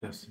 Yes.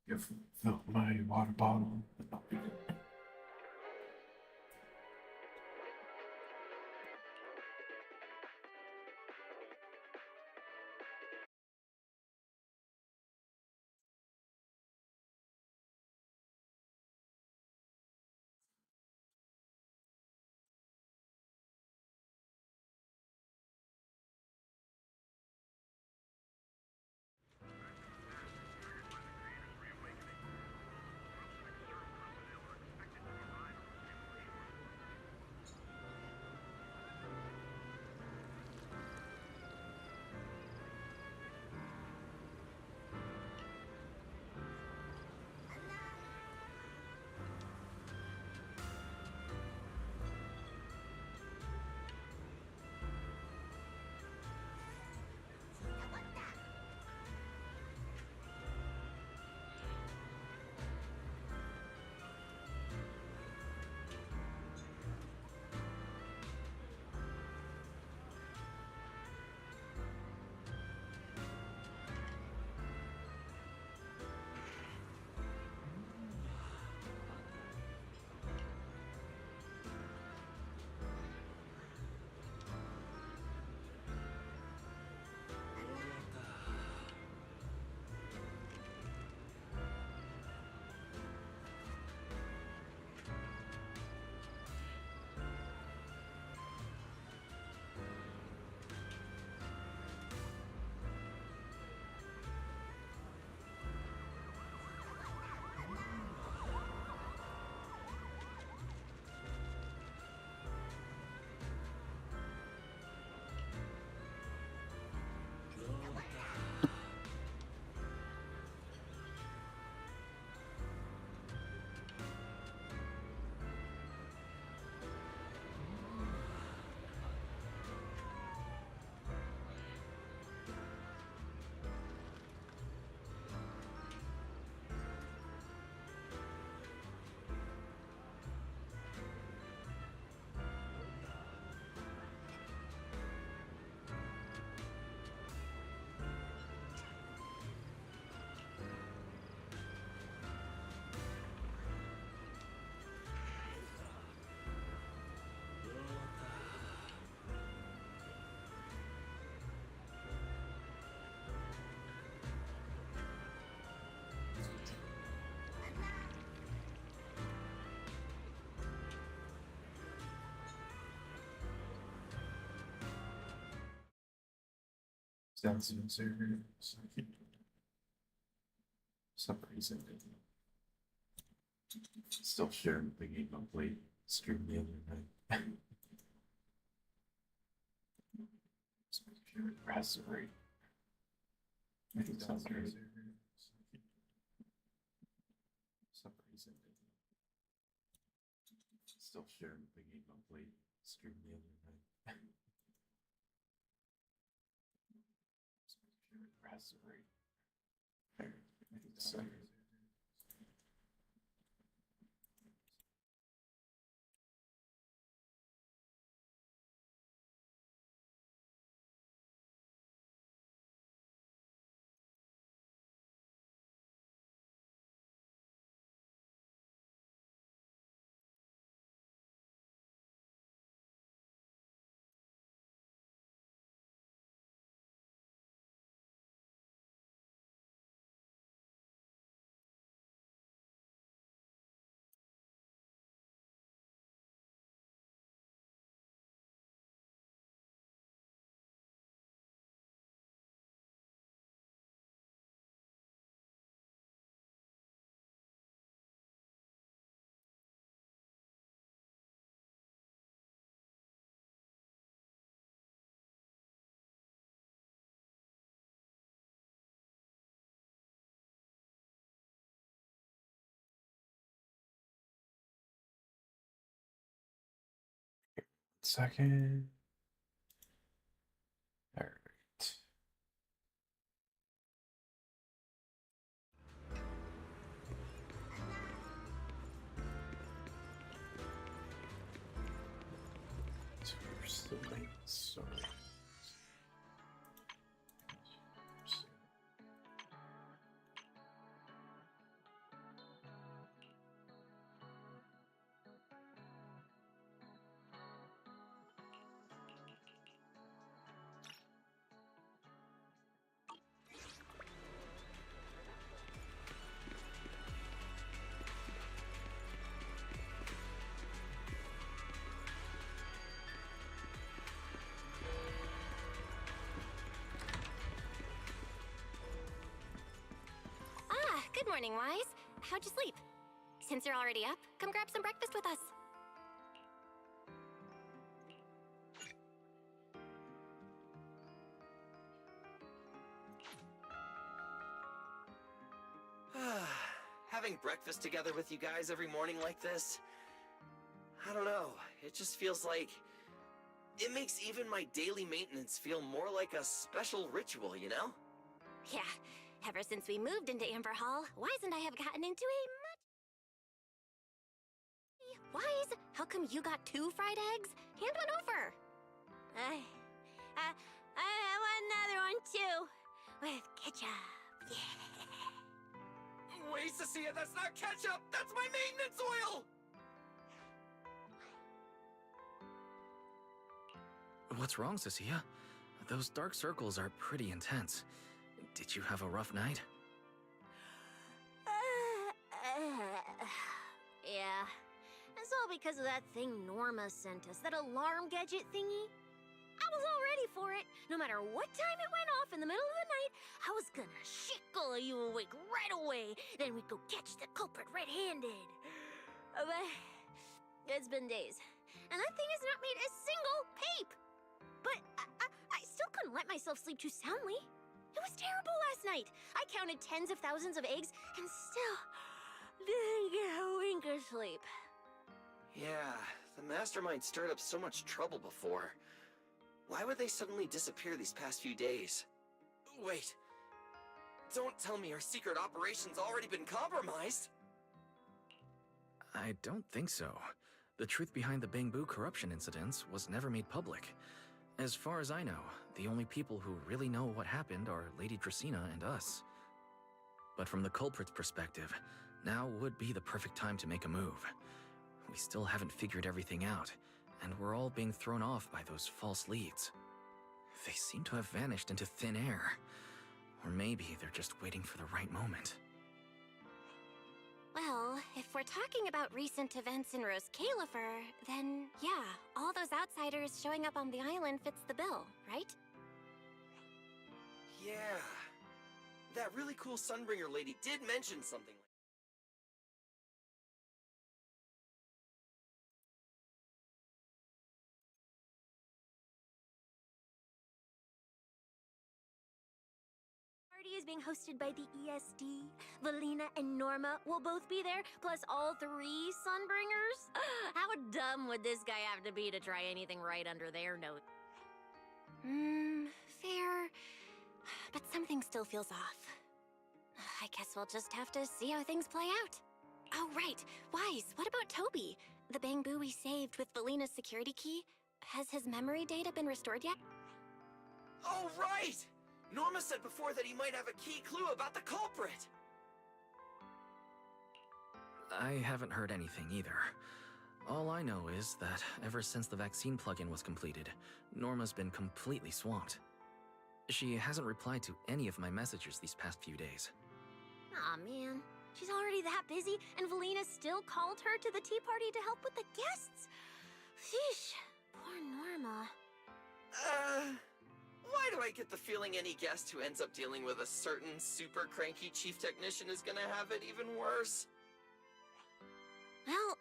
You fill my water bottle. Sounds serious. Some reason still sharing the game I played stream the other night. Raspberry. I think sounds great. Some reason still sharing the game I played stream the other night. Raspberry. I think so. second. All right. Where's the link? Sorry. Good morning, Wise. How'd you sleep? Since you're already up, come grab some breakfast with us. Having breakfast together with you guys every morning like this, I don't know, it just feels like it makes even my daily maintenance feel more like a special ritual, you know? Yeah, ever since we moved into Amber Hall, Wise and I have gotten into a much... Wise, how come you got 2 fried eggs? Hand one over. I want another one too, with ketchup. Yeah. Wait, Cecilia, that's not ketchup! That's my maintenance oil! What's wrong, Cecilia? Those dark circles are pretty intense. Did you have a rough night? Yeah. It's all because of that thing Norma sent us, that alarm gadget thingy. I was all ready for it. No matter what time it went off in the middle of the night, I was gonna shake all of you awake right away. Then we'd go catch the culprit red-handed. But it's been days, and that thing has not made a single peep. But I still couldn't let myself sleep too soundly. It was terrible last night. I counted tens of thousands of eggs and still didn't get a wink of sleep. Yeah, the mastermind stirred up so much trouble before. Why would they suddenly disappear these past few days? Wait, don't tell me our secret operation's already been compromised! I don't think so. The truth behind the Bangbu corruption incidents was never made public. As far as I know, the only people who really know what happened are Lady Dracaena and us. But from the culprit's perspective, now would be the perfect time to make a move. We still haven't figured everything out, and we're all being thrown off by those false leads. They seem to have vanished into thin air. Or maybe they're just waiting for the right moment. Well, if we're talking about recent events in Rose Califer, then yeah, all those outsiders showing up on the island fits the bill, right? Yeah. That really cool Sunbringer lady did mention something like Party is being hosted by the ESD. Valina and Norma will both be there, plus all 3 Sunbringers. How dumb would this guy have to be to try anything right under their nose? Fair. But something still feels off. I guess we'll just have to see how things play out. Oh, right. Wise, what about Toby? The Bangbu we saved with Valina's security key? Has his memory data been restored yet? Oh, right! Norma said before that he might have a key clue about the culprit! I haven't heard anything either. All I know is that ever since the vaccine plugin was completed, Norma's been completely swamped. She hasn't replied to any of my messages these past few days. Aw, man. She's already that busy, and Valina still called her to the tea party to help with the guests. Sheesh. Poor Norma. Why do I get the feeling any guest who ends up dealing with a certain super cranky chief technician is gonna have it even worse? Well,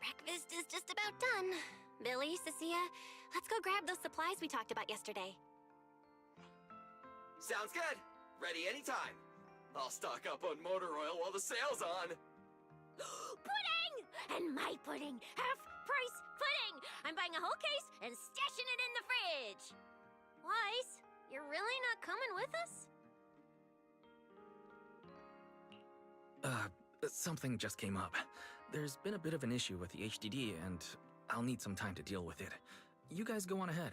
breakfast is just about done. Billy, Cecilia, let's go grab those supplies we talked about yesterday. Sounds good. Ready anytime. I'll stock up on motor oil while the sale's on. Pudding! And my pudding! Half price pudding! I'm buying a whole case and stashing it in the fridge! Wise, you're really not coming with us? Something just came up. There's been a bit of an issue with the HDD, and I'll need some time to deal with it. You guys go on ahead.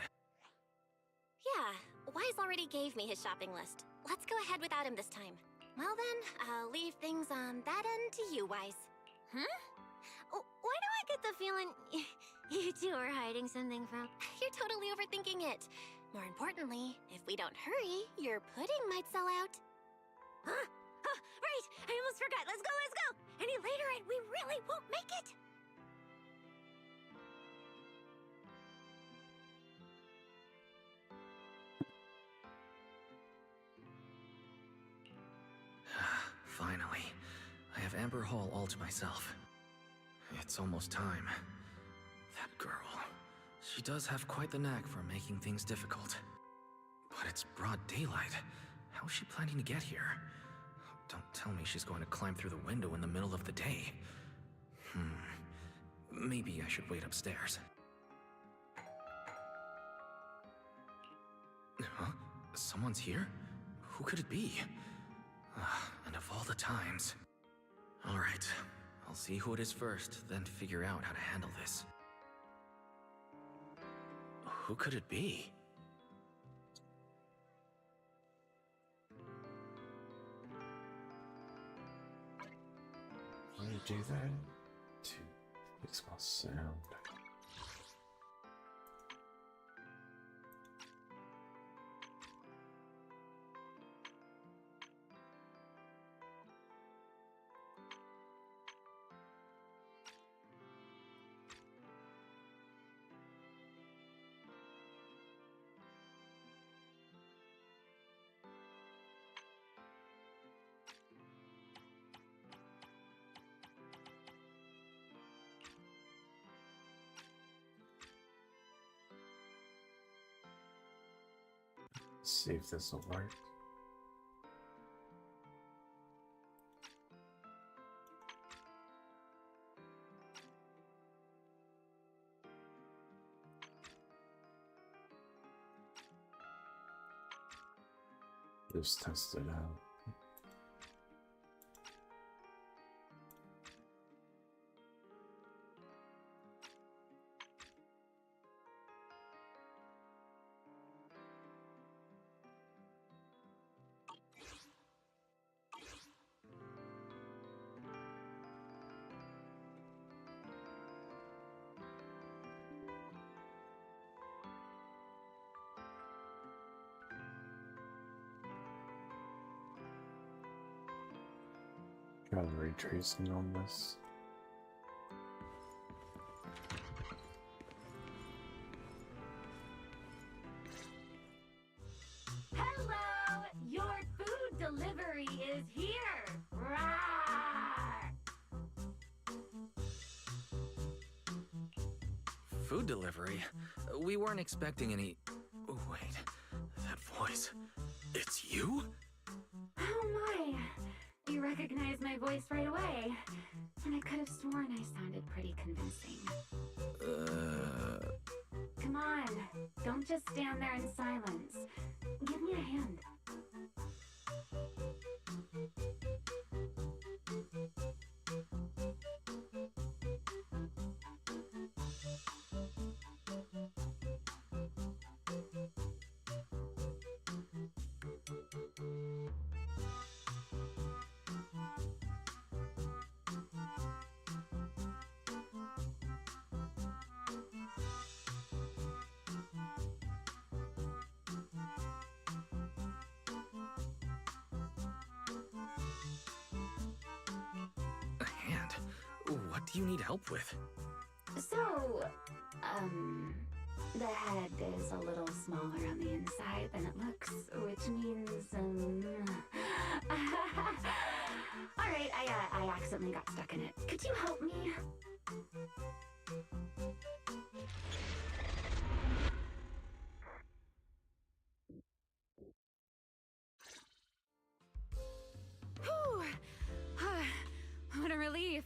Yeah, Wise already gave me his shopping list. Let's go ahead without him this time. Well then, I'll leave things on that end to you, Wise. Why do I get the feeling you two are hiding something from... You're totally overthinking it. More importantly, if we don't hurry, your pudding might sell out. Huh? Oh, right! I almost forgot. Let's go, let's go! Any later and we really won't make it! Finally, I have Amber Hall all to myself. It's almost time. That girl. She does have quite the knack for making things difficult. But it's broad daylight. How is she planning to get here? Don't tell me she's going to climb through the window in the middle of the day. Maybe I should wait upstairs. Huh? Someone's here? Who could it be? And of all the times... Alright, I'll see who it is first, then figure out how to handle this. Who could it be? Why do you do that? To fix my sound. See if this will work. Just test it out. Try the ray tracing on this. Hello! Your food delivery is here! Rawr! Food delivery? We weren't expecting any... Oh, wait. That voice... It's you? Oh my! You recognized my voice right away. And I could have sworn I sounded pretty convincing. Come on, don't just stand there in silence. Give me a hand. A hand? What do you need help with? So, the head is a little smaller on the inside than it looks, which means, Alright, I accidentally got stuck in it. Could you help me? Whew! What a relief.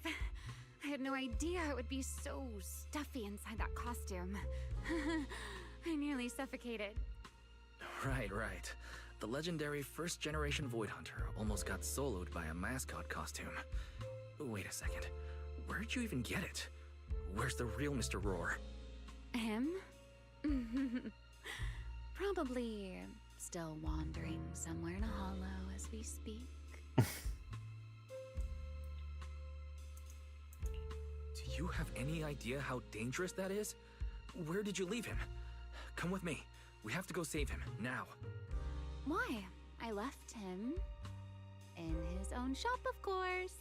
I had no idea it would be so stuffy inside that costume. I nearly suffocated. Right. The legendary first-generation Void Hunter almost got soloed by a mascot costume. Wait a second. Where'd you even get it? Where's the real Mr. Roar? Him? Probably still wandering somewhere in a hollow as we speak. Do you have any idea how dangerous that is? Where did you leave him? Come with me. We have to go save him, now. Why? I left him in his own shop, of course.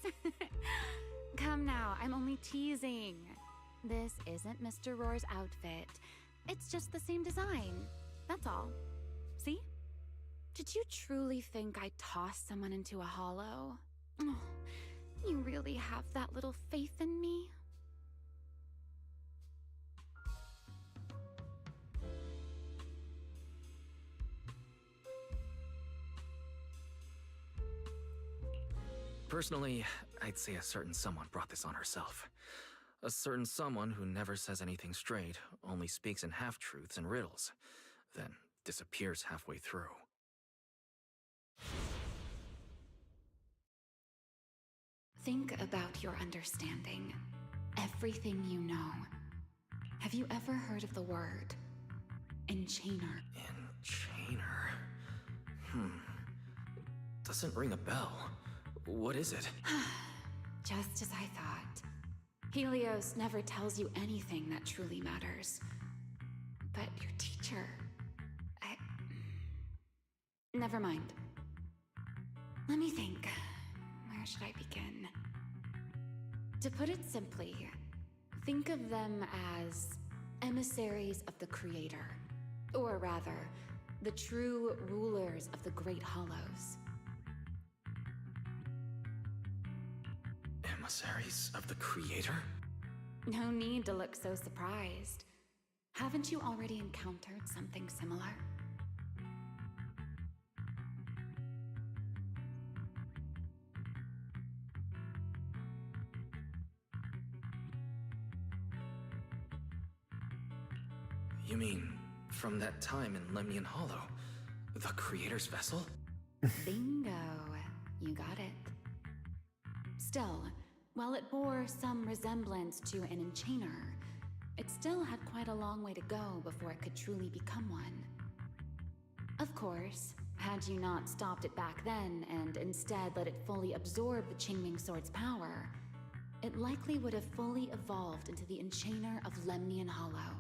Come now, I'm only teasing. This isn't Mr. Roar's outfit. It's just the same design. That's all. See? Did you truly think I'd toss someone into a hollow? Oh, you really have that little faith in me? Personally, I'd say a certain someone brought this on herself. A certain someone who never says anything straight, only speaks in half-truths and riddles, then disappears halfway through. Think about your understanding. Everything you know. Have you ever heard of the word enchainer? Enchainer? Doesn't ring a bell. What is it? Just as I thought. Helios never tells you anything that truly matters. But your teacher... Never mind. Let me think. Where should I begin? To put it simply, think of them as emissaries of the Creator. Or rather, the true rulers of the Great Hollows. Emissaries of the Creator? No need to look so surprised. Haven't you already encountered something similar? You mean, from that time in Lemnian Hollow? The Creator's vessel? Bingo. You got it. Still, while it bore some resemblance to an enchainer, it still had quite a long way to go before it could truly become one. Of course, had you not stopped it back then and instead let it fully absorb the Qingming Sword's power, it likely would have fully evolved into the enchainer of Lemnian Hollow.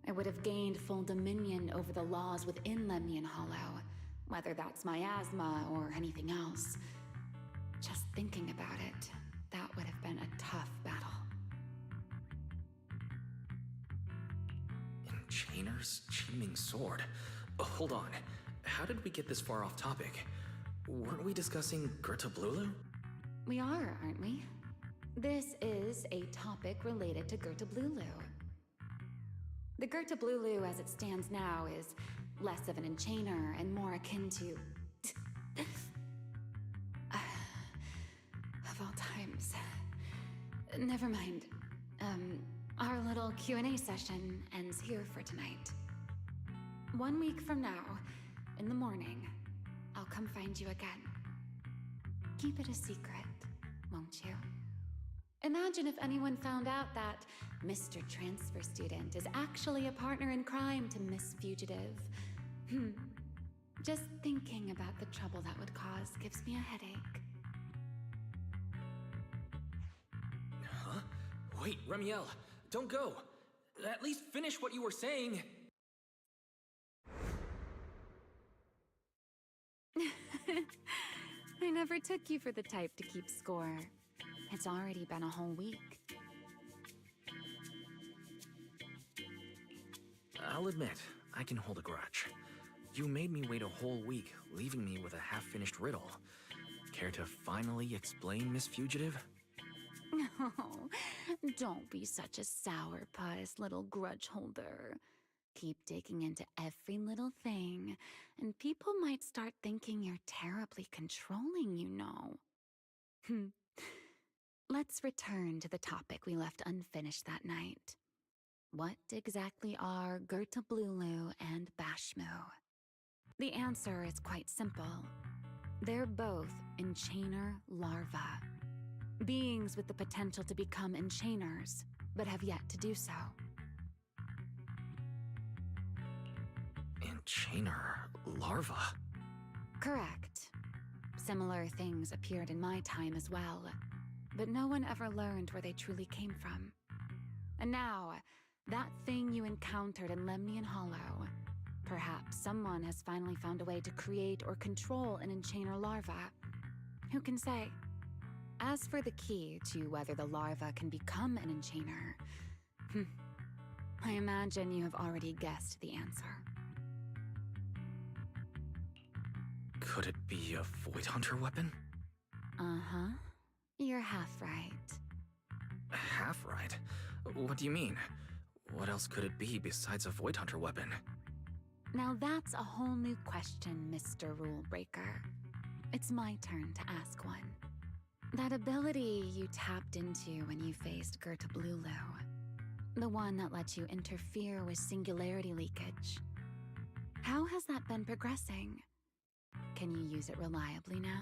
It would have gained full dominion over the laws within Lemnian Hollow, whether that's miasma or anything else. Just thinking about it, that would have been a tough battle. Enchainer's Qingming Sword? Hold on. How did we get this far off topic? Weren't we discussing Gerta Blulu? We are, aren't we? This is a topic related to Gerta Blulu. The Gerta Blulu as it stands now is less of an enchainer and more akin to... of all times. Never mind. Our little Q&A session ends here for tonight. 1 week from now, in the morning, I'll come find you again. Keep it a secret, won't you? Imagine if anyone found out that Mr. Transfer Student is actually a partner in crime to Miss Fugitive. Just thinking about the trouble that would cause gives me a headache. Huh? Wait, Remiel, don't go. At least finish what you were saying. I never took you for the type to keep score. It's already been a whole week. I'll admit, I can hold a grudge. You made me wait a whole week, leaving me with a half-finished riddle. Care to finally explain, Miss Fugitive? Oh, don't be such a sourpuss, little grudge holder. Keep digging into every little thing, and people might start thinking you're terribly controlling, you know. Let's return to the topic we left unfinished that night. What exactly are Gertablulu and Bashmu? The answer is quite simple. They're both enchainer larvae. Beings with the potential to become enchainers, but have yet to do so. Enchainer larva? Correct. Similar things appeared in my time as well, but no one ever learned where they truly came from. And now, that thing you encountered in Lemnian Hollow, perhaps someone has finally found a way to create or control an enchainer larva. Who can say? As for the key to whether the larva can become an enchainer, I imagine you have already guessed the answer. Could it be a Void Hunter weapon? Uh-huh. You're half right. Half right? What do you mean? What else could it be besides a Void Hunter weapon? Now that's a whole new question, Mr. Rule Breaker. It's my turn to ask one. That ability you tapped into when you faced Gertablulu, the one that let you interfere with singularity leakage. How has that been progressing? Can you use it reliably now?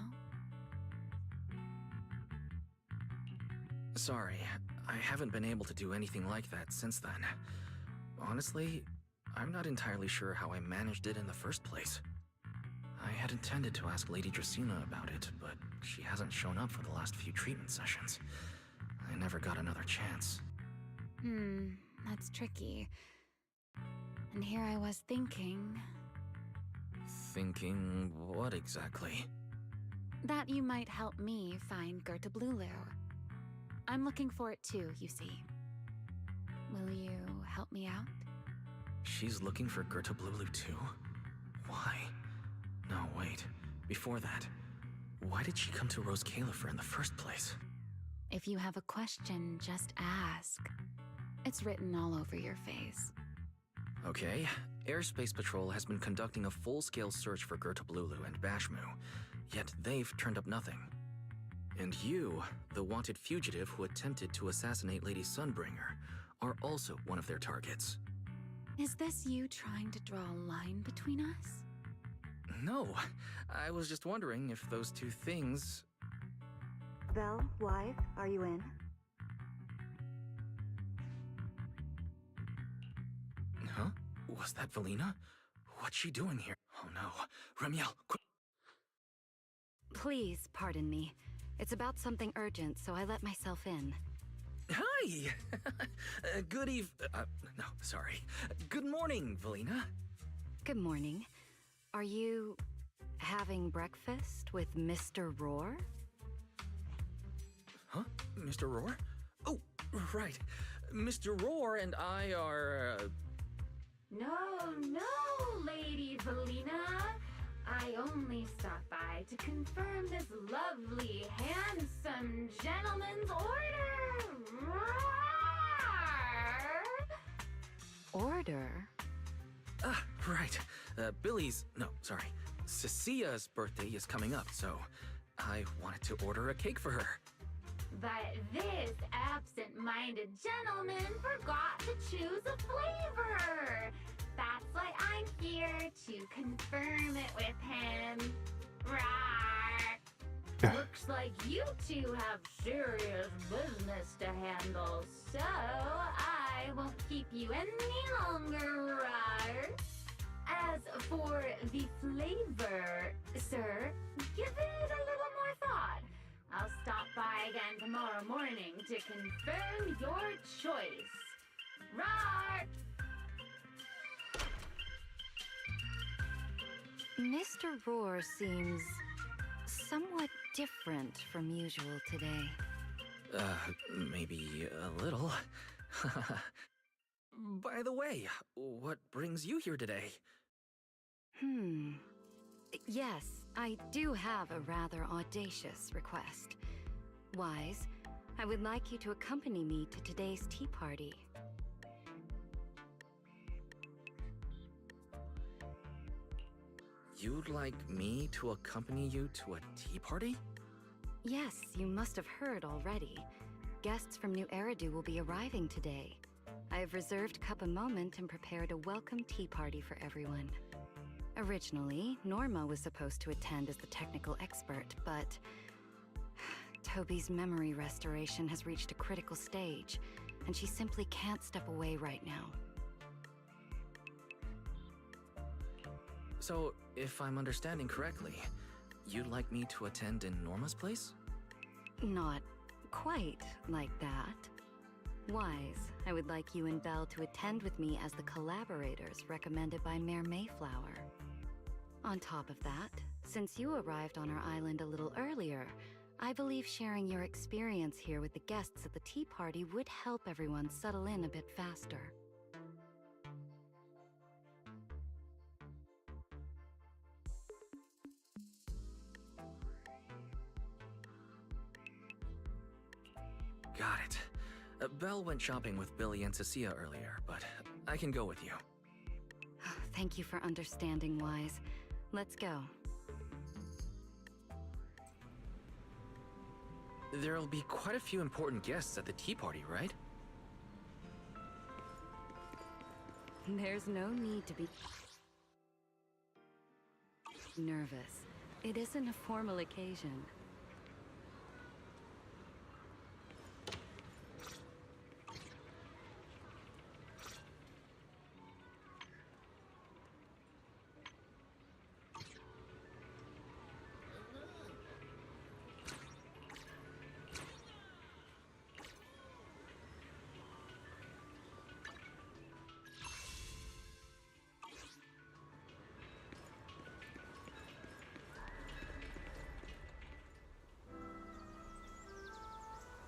Sorry, I haven't been able to do anything like that since then. Honestly, I'm not entirely sure how I managed it in the first place. I had intended to ask Lady Dracena about it, but she hasn't shown up for the last few treatment sessions. I never got another chance. That's tricky. And here I was thinking... Thinking what exactly? that you might help me find Gertablulu. I'm looking for it too, you see. Will you help me out? She's looking for Gertablulu too? Why? No, wait. Before that, why did she come to Rose Califer in the first place? If you have a question, just ask. It's written all over your face. Okay, Airspace Patrol has been conducting a full-scale search for Gertablulu and Bashmu, yet they've turned up nothing. And you, the wanted fugitive who attempted to assassinate Lady Sunbringer, are also one of their targets. Is this you trying to draw a line between us? No, I was just wondering if those two things... Vel, wife, are you in? Huh? Was that Valina? What's she doing here? Oh no. Remiel, quick! Please pardon me. It's about something urgent, so I let myself in. Hi! Good no, sorry. Good morning, Valina. Good morning. Are you having breakfast with Mr. Roar? Huh? Mr. Roar? Oh, right. Mr. Roar and I are, No, Lady Valina. I only stopped by to confirm this lovely, handsome gentleman's order. Order? Right. Cecia's birthday is coming up, so I wanted to order a cake for her. But this absent-minded gentleman forgot to choose a flavor. That's why I'm here to confirm it with him. Rawr. Looks like you two have serious business to handle, so I won't keep you any longer, rawr. As for the flavor, sir, give it a little more thought. I'll stop by again tomorrow morning to confirm your choice. Rawr! Mr. Roar seems somewhat different from usual today. Maybe a little. By the way, what brings you here today? Yes, I do have a rather audacious request. Wise, I would like you to accompany me to today's tea party. You'd like me to accompany you to a tea party? Yes, you must have heard already. guests from New Eridu will be arriving today. I have reserved Cup a Moment and prepared a welcome tea party for everyone. Originally, Norma was supposed to attend as the technical expert, but Toby's memory restoration has reached a critical stage, and she simply can't step away right now. So, if I'm understanding correctly, you'd like me to attend in Norma's place? Not quite like that. Wise, I would like you and Belle to attend with me as the collaborators recommended by Mayor Mayflower. On top of that, since you arrived on our island a little earlier, I believe sharing your experience here with the guests at the tea party would help everyone settle in a bit faster. Got it. Belle went shopping with Billy and Cecilia earlier, but I can go with you. Thank you for understanding, Wise. Let's go. There'll be quite a few important guests at the tea party, right? There's no need to be nervous. It isn't a formal occasion.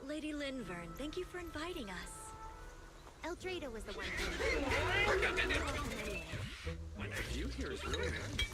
Lady Linvern, thank you for inviting us. Eldrada was the one My view here is really nice.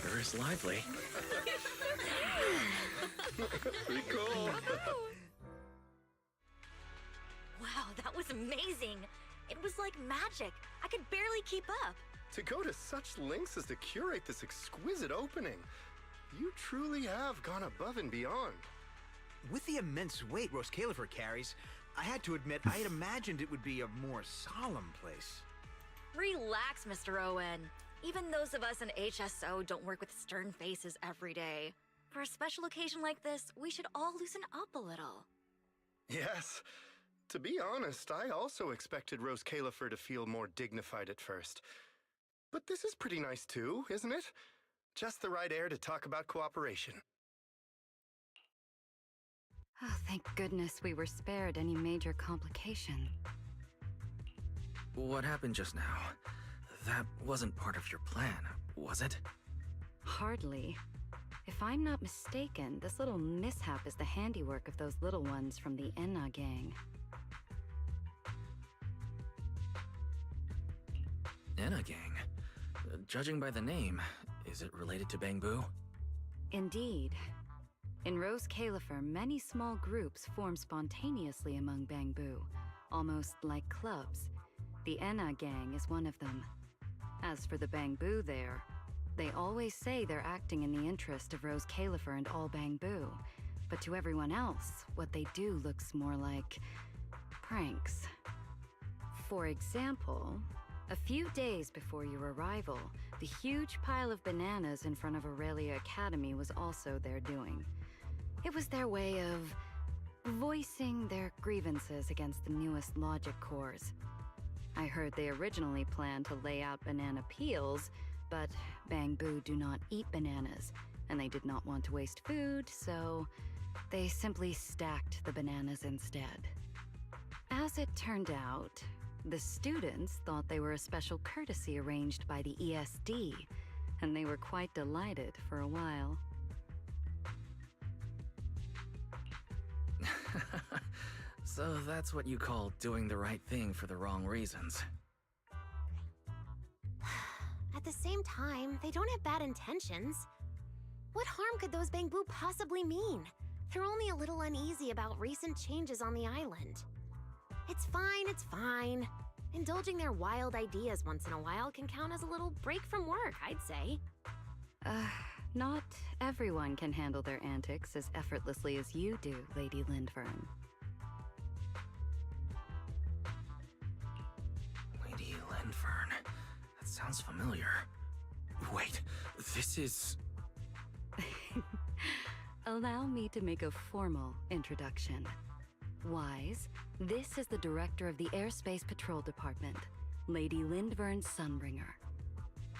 Sure is lively. Pretty cool. Wow, that was amazing. It was like magic. I could barely keep up. To go to such lengths as to curate this exquisite opening, you truly have gone above and beyond. With the immense weight Rose Califer carries, I had to admit I had imagined it would be a more solemn place. Relax, Mr. Owen. Even those of us in HSO don't work with stern faces every day. For a special occasion like this, we should all loosen up a little. Yes. To be honest, I also expected Rose Califer to feel more dignified at first. But this is pretty nice too, isn't it? Just the right air to talk about cooperation. Oh, thank goodness we were spared any major complication. What happened just now? That wasn't part of your plan, was it? Hardly. If I'm not mistaken, this little mishap is the handiwork of those little ones from the Enna gang. Enna gang? Judging by the name, is it related to Bangbu? Indeed. In Rose Califer, many small groups form spontaneously among Bangbu, almost like clubs. The Enna gang is one of them. As for the Bangbu there, they always say they're acting in the interest of Rose Califer and all Bangbu, but to everyone else, what they do looks more like pranks. For example, a few days before your arrival, the huge pile of bananas in front of Aurelia Academy was also their doing. It was their way of voicing their grievances against the newest logic cores. I heard they originally planned to lay out banana peels, but Bangbu do not eat bananas, and they did not want to waste food, so they simply stacked the bananas instead. As it turned out, the students thought they were a special courtesy arranged by the ESD, and they were quite delighted for a while. So that's what you call doing the right thing for the wrong reasons. At the same time, they don't have bad intentions. What harm could those Bangbu possibly mean? They're only a little uneasy about recent changes on the island. It's fine, it's fine. Indulging their wild ideas once in a while can count as a little break from work, I'd say. Not everyone can handle their antics as effortlessly as you do, Lady Lindvern. Lady Lindvern. That sounds familiar. Wait, this is... Allow me to make a formal introduction. Wise, this is the director of the Airspace Patrol Department, Lady Lindvern Sunbringer.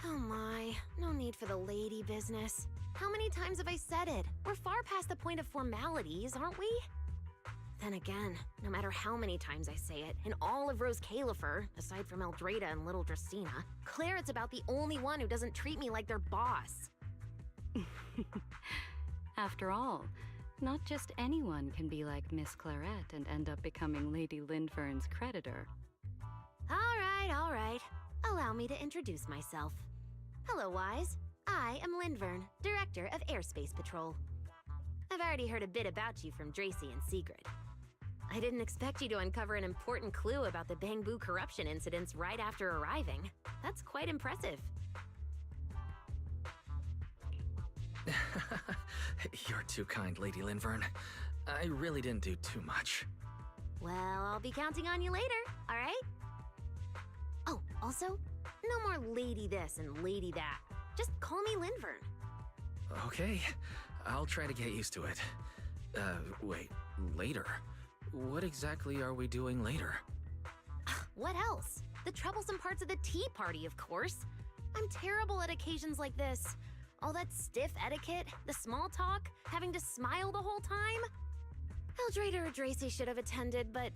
Oh my, no need for the lady business. How many times have I said it? We're far past the point of formalities, aren't we? Then again, no matter how many times I say it, in all of Rose Califer, aside from Eldrada and little Dracena, Claret's about the only one who doesn't treat me like their boss. After all, not just anyone can be like Miss Claret and end up becoming Lady Lindvern's creditor. All right. Allow me to introduce myself. Hello, Wise. I am Lindvern, Director of Airspace Patrol. I've already heard a bit about you from Dracy and Sigrid. I didn't expect you to uncover an important clue about the Bangbu corruption incidents right after arriving. That's quite impressive. You're too kind, Lady Lindvern. I really didn't do too much. Well, I'll be counting on you later, all right? Oh, also, no more lady this and lady that. Just call me Lindvern. Okay, I'll try to get used to it. Wait, later? What exactly are we doing later? What else? The troublesome parts of the tea party, of course. I'm terrible at occasions like this. All that stiff etiquette, the small talk, having to smile the whole time. Eldrada or Dracy should have attended, but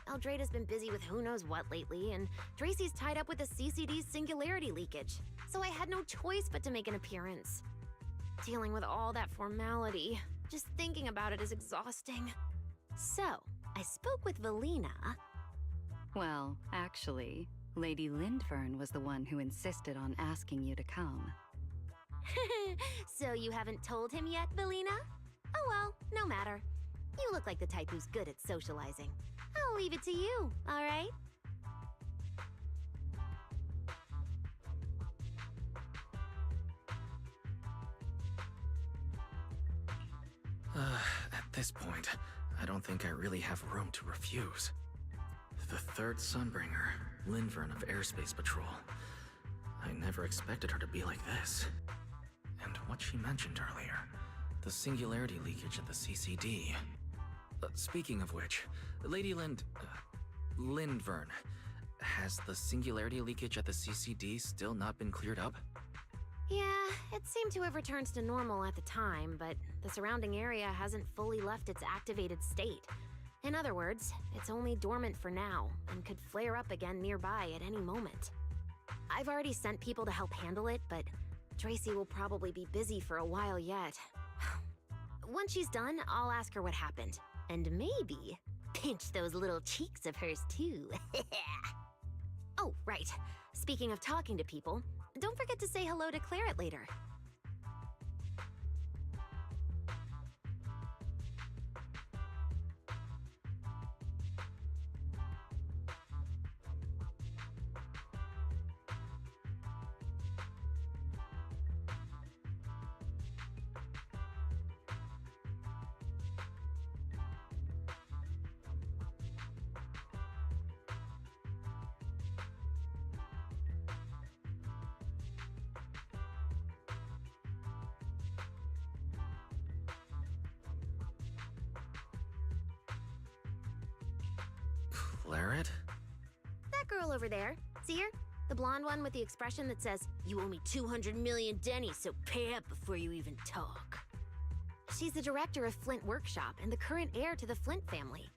Eldrada's been busy with who knows what lately, and Dracy's tied up with the CCD's singularity leakage, so I had no choice but to make an appearance. Dealing with all that formality, just thinking about it is exhausting. So, I spoke with Valina. Well, actually, Lady Lindvern was the one who insisted on asking you to come. So you haven't told him yet, Valina? Oh well, no matter. You look like the type who's good at socializing. I'll leave it to you, all right? At this point, I don't think I really have room to refuse. The third Sunbringer, Lindvern of Airspace Patrol. I never expected her to be like this. And what she mentioned earlier, the singularity leakage at the CCD. Speaking of which, Lady Lindvern, has the singularity leakage at the CCD still not been cleared up? Yeah, it seemed to have returned to normal at the time, but the surrounding area hasn't fully left its activated state. In other words, it's only dormant for now, and could flare up again nearby at any moment. I've already sent people to help handle it, but Dracy will probably be busy for a while yet. Once she's done, I'll ask her what happened. And maybe pinch those little cheeks of hers too. Oh, right. Speaking of talking to people, don't forget to say hello to Claret later. Claret? That girl over there, see her? The blonde one with the expression that says, "You owe me 200 million Denny, so pay up before you even talk." She's the director of Flint Workshop and the current heir to the Flint family.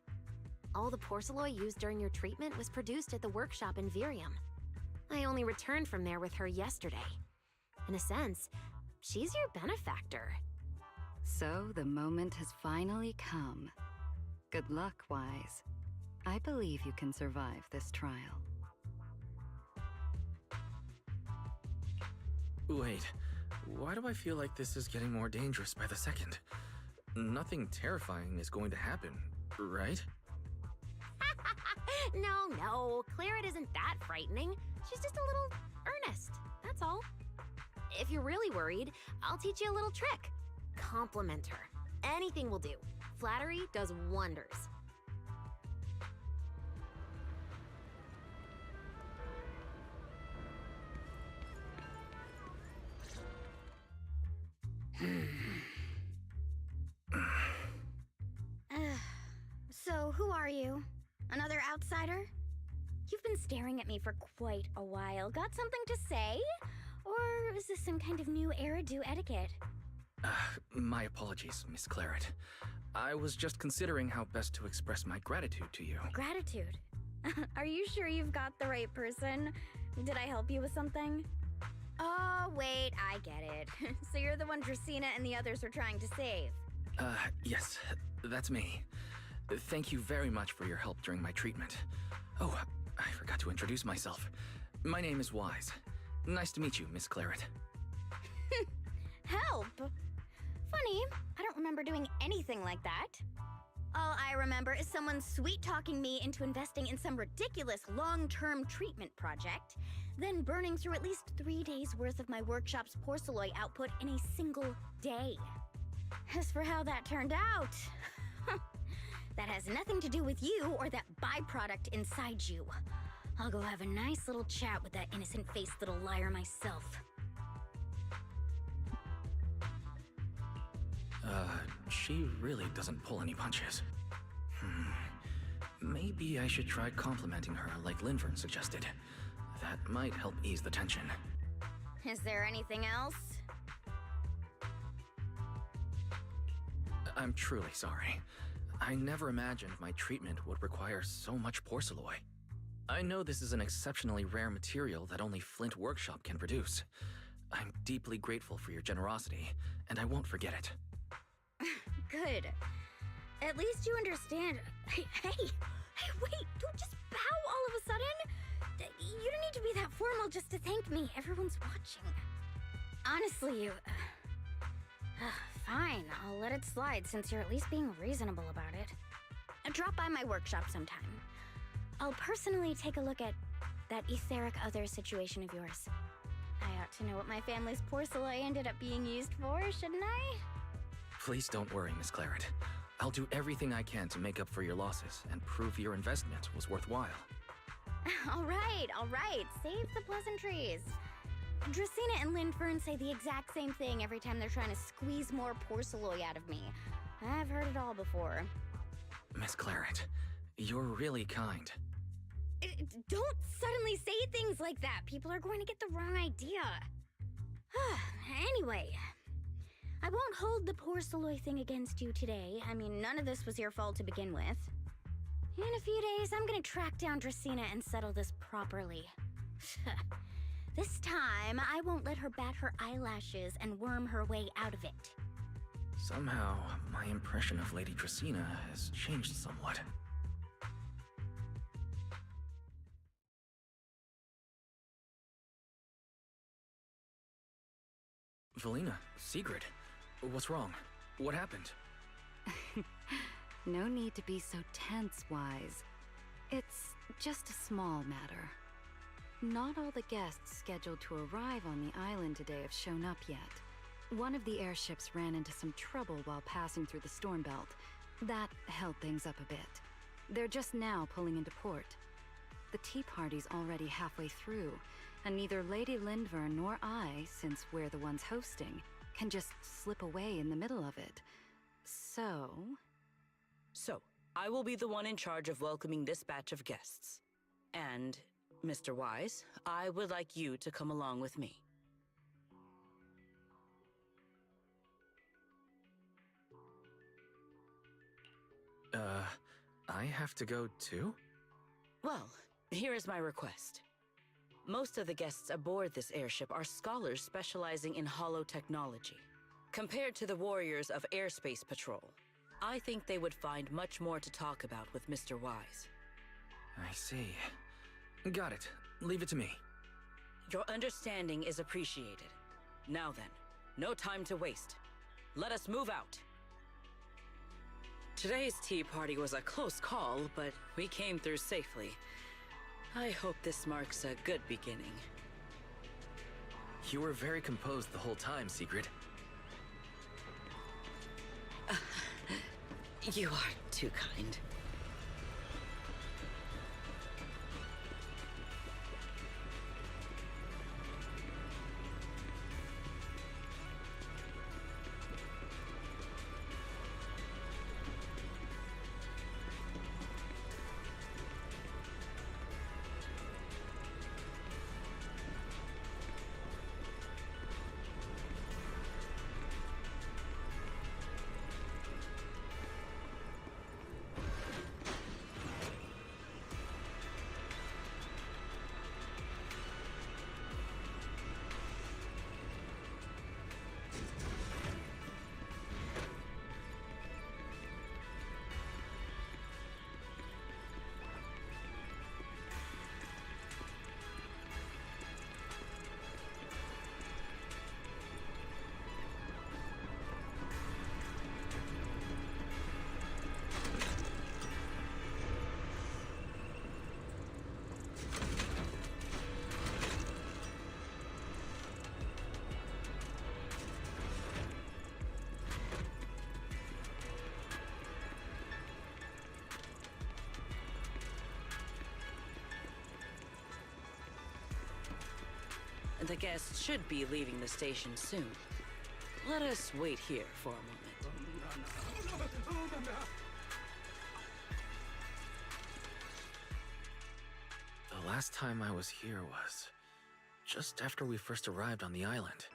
All the porcelain used during your treatment was produced at the workshop in Virium. I only returned from there with her yesterday. In a sense, she's your benefactor. So the moment has finally come. Good luck, Wise. I believe you can survive this trial. Wait, why do I feel like this is getting more dangerous by the second? Nothing terrifying is going to happen, right? No, Claret isn't that frightening. She's just a little earnest, that's all. If you're really worried, I'll teach you a little trick. Compliment her. Anything will do. Flattery does wonders. So, who are you? Another outsider? You've been staring at me for quite a while. Got something to say? Or is this some kind of new era-do etiquette? My apologies, Miss Claret. I was just considering how best to express my gratitude to you. Gratitude? Are you sure you've got the right person? Did I help you with something? Oh, wait, I get it. So you're the one Dracaena and the others are trying to save. Yes, that's me. Thank you very much for your help during my treatment. Oh, I forgot to introduce myself. My name is Wise. Nice to meet you, Miss Claret. Help? Funny, I don't remember doing anything like that. All I remember is someone sweet-talking me into investing in some ridiculous long-term treatment project, then burning through at least 3 days' worth of my workshop's porcelain output in a single day. As for how that turned out, that has nothing to do with you or that byproduct inside you. I'll go have a nice little chat with that innocent-faced little liar myself. She really doesn't pull any punches. Maybe I should try complimenting her like Linvern suggested. That might help ease the tension. Is there anything else? I'm truly sorry. I never imagined my treatment would require so much porcelain. I know this is an exceptionally rare material that only Flint Workshop can produce. I'm deeply grateful for your generosity, and I won't forget it. Good. At least you understand. Hey, wait, don't just bow all of a sudden. You don't need to be that formal just to thank me. Everyone's watching. Honestly, you... fine, I'll let it slide since you're at least being reasonable about it. Drop by my workshop sometime. I'll personally take a look at that etheric other situation of yours. I ought to know what my family's porcelain ended up being used for, shouldn't I? Please don't worry, Miss Claret. I'll do everything I can to make up for your losses and prove your investment was worthwhile. All right. Save the pleasantries. Dracaena and Linfern say the exact same thing every time they're trying to squeeze more porcelain out of me. I've heard it all before. Miss Claret, you're really kind. Don't suddenly say things like that. People are going to get the wrong idea. Anyway, I won't hold the porcelain thing against you today. I mean, none of this was your fault to begin with. In a few days, I'm gonna track down Dracaena and settle this properly. This time, I won't let her bat her eyelashes and worm her way out of it. Somehow, my impression of Lady Dracaena has changed somewhat. Valina, Sigrid, what's wrong? What happened? No need to be so tense, Wise. It's just a small matter. Not all the guests scheduled to arrive on the island today have shown up yet. One of the airships ran into some trouble while passing through the storm belt. That held things up a bit. They're just now pulling into port. The tea party's already halfway through, and neither Lady Linvern nor I, since we're the ones hosting, can just slip away in the middle of it. So, I will be the one in charge of welcoming this batch of guests. And Mr. Wise, I would like you to come along with me. I have to go too? Well, here is my request. Most of the guests aboard this airship are scholars specializing in holotechnology. Compared to the warriors of Airspace Patrol, I think they would find much more to talk about with Mr. Wise. I see. Got it. Leave it to me. Your understanding is appreciated. Now then, no time to waste. Let us move out. Today's tea party was a close call, but we came through safely. I hope this marks a good beginning. You were very composed the whole time, Sigrid. You are too kind. The guests should be leaving the station soon. Let us wait here for a moment. The last time I was here was just after we first arrived on the island.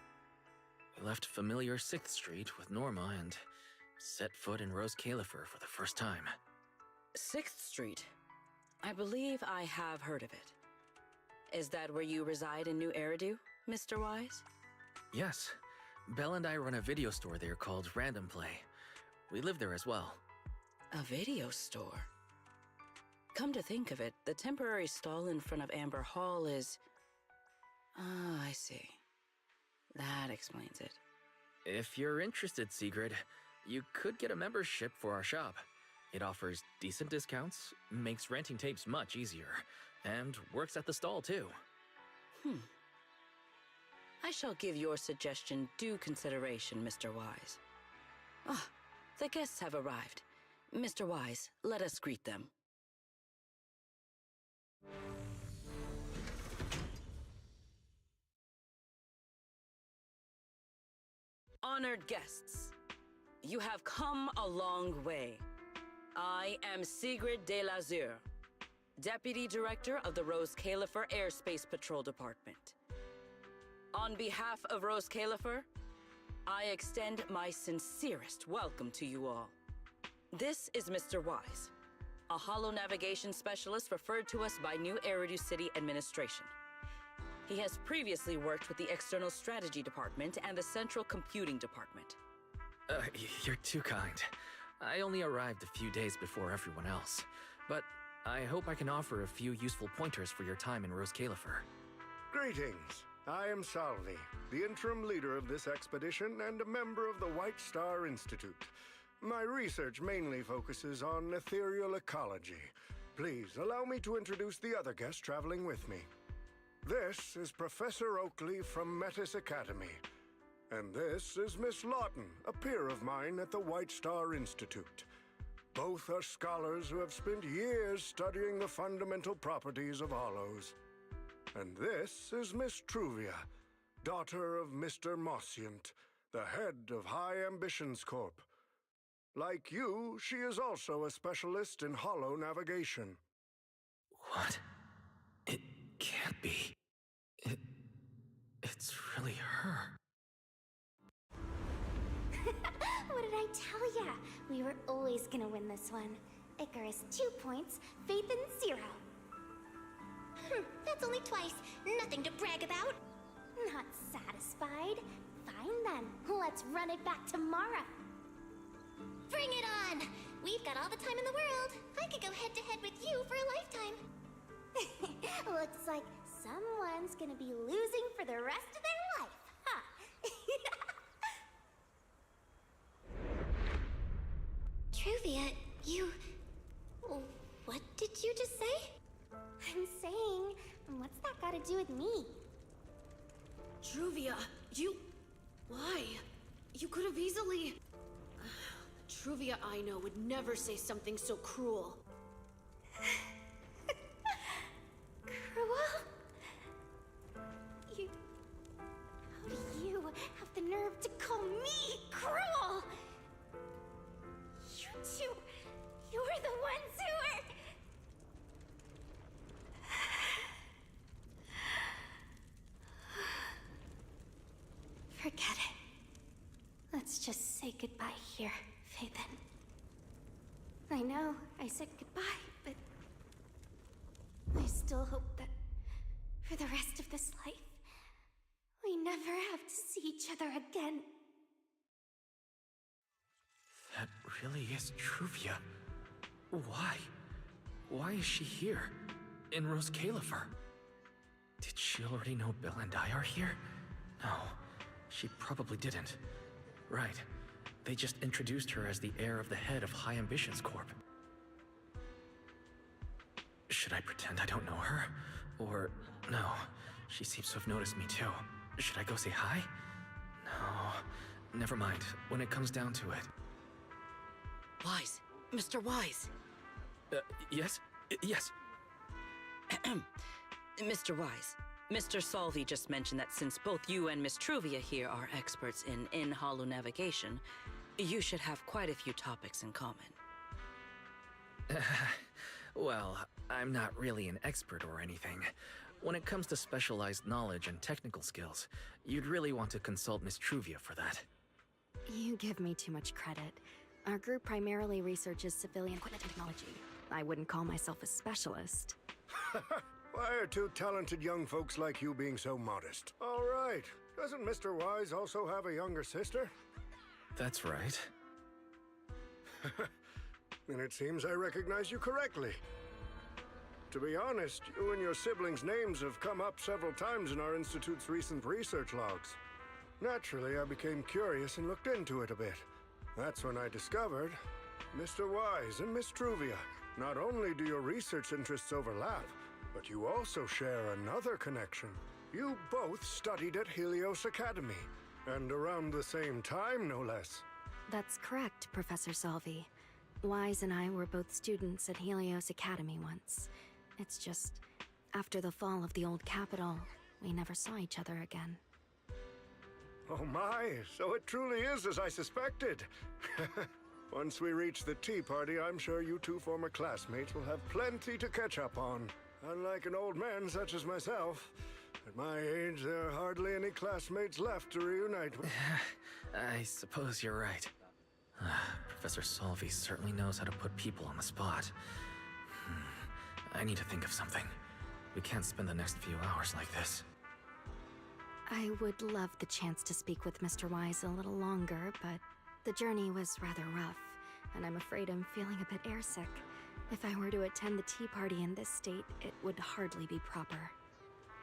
We left familiar 6th Street with Norma and set foot in Rose Califer for the first time. 6th Street. I believe I have heard of it. Is that where you reside in New Eridu, Mr. Wise? Yes. Belle and I run a video store there called Random Play. We live there as well. A video store? Come to think of it, the temporary stall in front of Amber Hall is... Ah, I see. That explains it. If you're interested, Sigrid, you could get a membership for our shop. It offers decent discounts, makes renting tapes much easier, and works at the stall too. I shall give your suggestion due consideration, Mr. Wise. Ah, the guests have arrived. Mr. Wise, let us greet them. Honored guests, you have come a long way. I am Sigrid de Lazure, Deputy Director of the Rose Califer Airspace Patrol Department. On behalf of Rose Califer, I extend my sincerest welcome to you all. This is Mr. Wise, a holo navigation specialist referred to us by New Eridu City Administration. He has previously worked with the External Strategy Department and the Central Computing Department. You're too kind. I only arrived a few days before everyone else, but I hope I can offer a few useful pointers for your time in Rose Califer. Greetings. I am Salvi, the interim leader of this expedition and a member of the White Star Institute. My research mainly focuses on ethereal ecology. Please allow me to introduce the other guest traveling with me. This is Professor Oakley from Metis Academy. And this is Miss Lawton, a peer of mine at the White Star Institute. Both are scholars who have spent years studying the fundamental properties of hollows. And this is Miss Truvia, daughter of Mr. Mossient, the head of High Ambitions Corp. Like you, she is also a specialist in holo navigation. What? can't be. It's really her. What did I tell ya? We were always gonna win this one. Icarus 2 points, Phaethon 0. That's only twice. Nothing to brag about. Not satisfied? Fine then. Let's run it back tomorrow. Bring it on! We've got all the time in the world. I could go head to head with you for a lifetime. Looks like someone's gonna be losing for the rest of their life, huh? Truvia, you... What did you just say? I'm saying, what's that got to do with me? Truvia, you... Why? You could have easily... Truvia I know would never say something so cruel. Cruel? You... How do you have the nerve to call me cruel? You two... You're the ones who are... Forget it. Let's just say goodbye here, Phaethon. I know I said goodbye, but... I still hope that for the rest of this life, we never have to see each other again. That really is Truvia. Why? Why is she here? In Rose Califer? Did she already know Bill and I are here? No, she probably didn't. Right. They just introduced her as the heir of the head of High Ambitions Corp. Should I pretend I don't know her? Or... no, she seems to have noticed me too. Should I go say hi? No, never mind. When it comes down to it. Wise. Mr. Wise. Yes? Yes. Mr. Wise, Mr. Salvi just mentioned that since both you and Miss Truvia here are experts in hollow navigation, you should have quite a few topics in common. Well, I'm not really an expert or anything. When it comes to specialized knowledge and technical skills, you'd really want to consult Miss Truvia for that. You give me too much credit. Our group primarily researches civilian equipment and technology. I wouldn't call myself a specialist. Why are two talented young folks like you being so modest? All right. Doesn't Mr. Wise also have a younger sister? That's right. Then it seems I recognize you correctly. To be honest, you and your siblings' names have come up several times in our Institute's recent research logs. Naturally, I became curious and looked into it a bit. That's when I discovered Mr. Wise and Miss Truvia. Not only do your research interests overlap, but you also share another connection. You both studied at Helios Academy, and around the same time, no less. That's correct, Professor Salvi. Wise and I were both students at Helios Academy once. It's just, after the fall of the old capital, we never saw each other again. Oh my, so it truly is as I suspected. Once we reach the tea party, I'm sure you two former classmates will have plenty to catch up on. Unlike an old man such as myself, at my age, there are hardly any classmates left to reunite with. I suppose you're right. Professor Salvi certainly knows how to put people on the spot. I need to think of something. We can't spend the next few hours like this. I would love the chance to speak with Mr. Wise a little longer, but the journey was rather rough, and I'm afraid I'm feeling a bit airsick. If I were to attend the tea party in this state, it would hardly be proper.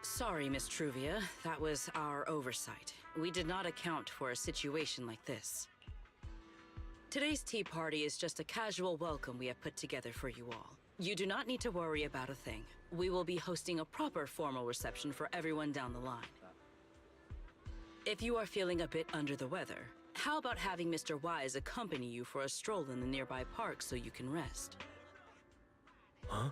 Sorry, Miss Truvia. That was our oversight. We did not account for a situation like this. Today's tea party is just a casual welcome we have put together for you all. You do not need to worry about a thing. We will be hosting a proper formal reception for everyone down the line. If you are feeling a bit under the weather, how about having Mr. Wise accompany you for a stroll in the nearby park so you can rest? Huh?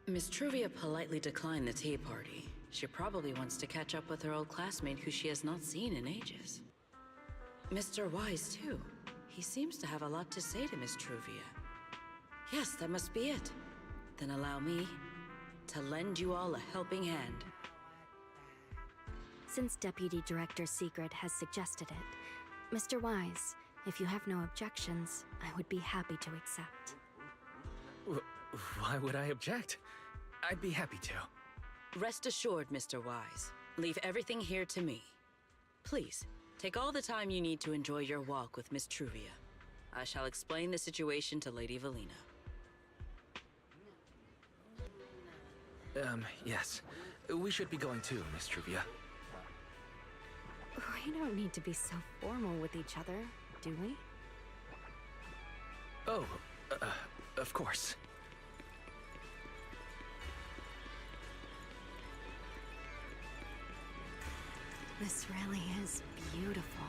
Miss Truvia politely declined the tea party. She probably wants to catch up with her old classmate who she has not seen in ages. Mr. Wise, too. He seems to have a lot to say to Miss Truvia. Yes, that must be it. Then allow me to lend you all a helping hand. Since Deputy Director Secret has suggested it, Mr. Wise, if you have no objections, I would be happy to accept. Why would I object? I'd be happy to. Rest assured, Mr. Wise. Leave everything here to me. Please, take all the time you need to enjoy your walk with Miss Truvia. I shall explain the situation to Lady Valina. Yes. We should be going too, Miss Truvia. We don't need to be so formal with each other, do we? Oh, of course. This really is beautiful.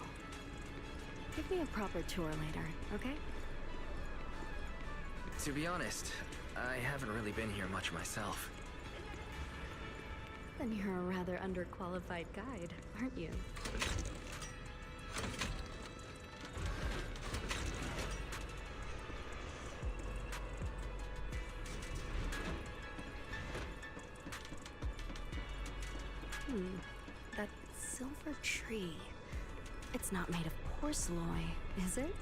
Give me a proper tour later, okay? To be honest, I haven't really been here much myself. Then you're a rather underqualified guide, aren't you? That silver tree. It's not made of porcelain, is it?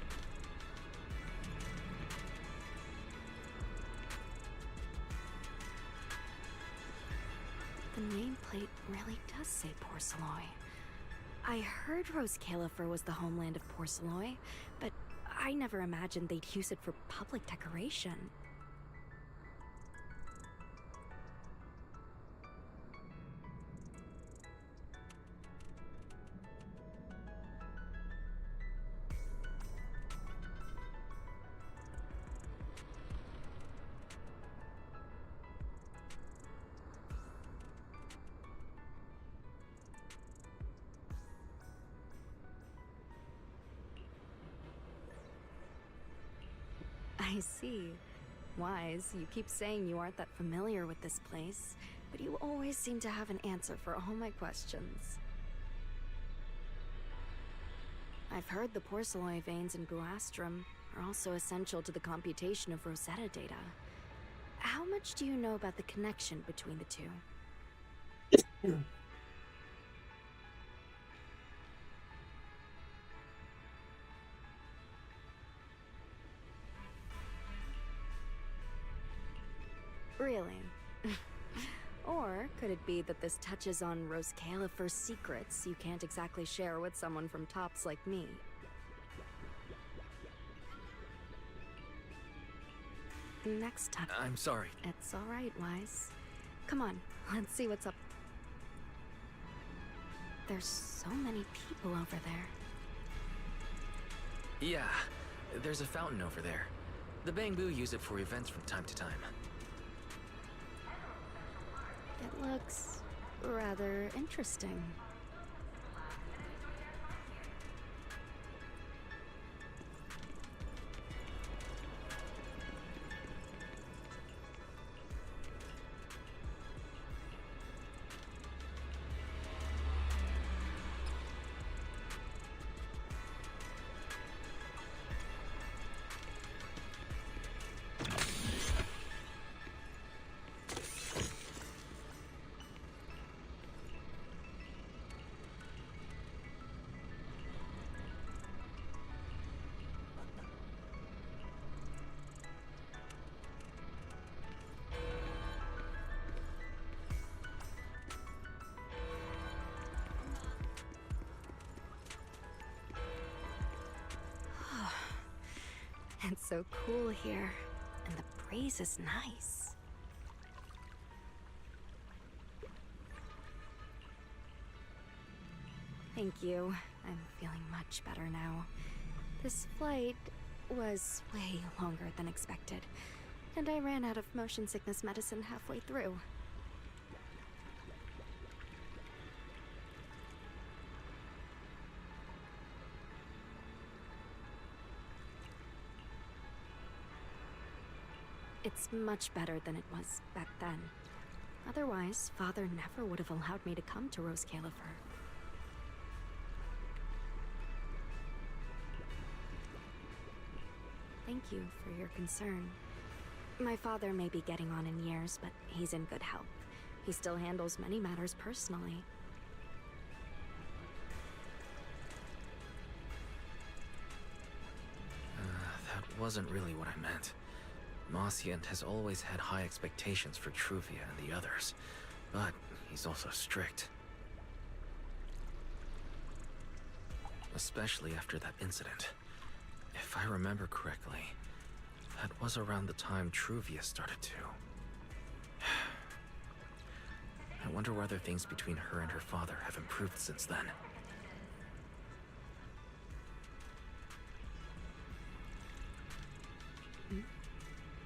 The nameplate really does say porcelain. I heard Rose Califer was the homeland of porcelain, but I never imagined they'd use it for public decoration. I see. Wise, you keep saying you aren't that familiar with this place, but you always seem to have an answer for all my questions. I've heard the porcelain veins in Buastrum are also essential to the computation of Rosetta data. How much do you know about the connection between the two? Really? Or could it be that this touches on Rose Califer's secrets you can't exactly share with someone from Tops like me? Next time. I'm sorry. It's all right, Wise. Come on, let's see what's up. There's so many people over there. Yeah, there's a fountain over there. The Bangbu use it for events from time to time. It looks rather interesting. It's so cool here, and the breeze is nice. Thank you. I'm feeling much better now. This flight was way longer than expected, and I ran out of motion sickness medicine halfway through. It's much better than it was back then. Otherwise, Father never would have allowed me to come to Rose Califer. Thank you for your concern. My father may be getting on in years, but he's in good health. He still handles many matters personally. That wasn't really what I meant. Mossiant has always had high expectations for Truvia and the others, but he's also strict. Especially after that incident. If I remember correctly, that was around the time Truvia started to. I wonder whether things between her and her father have improved since then.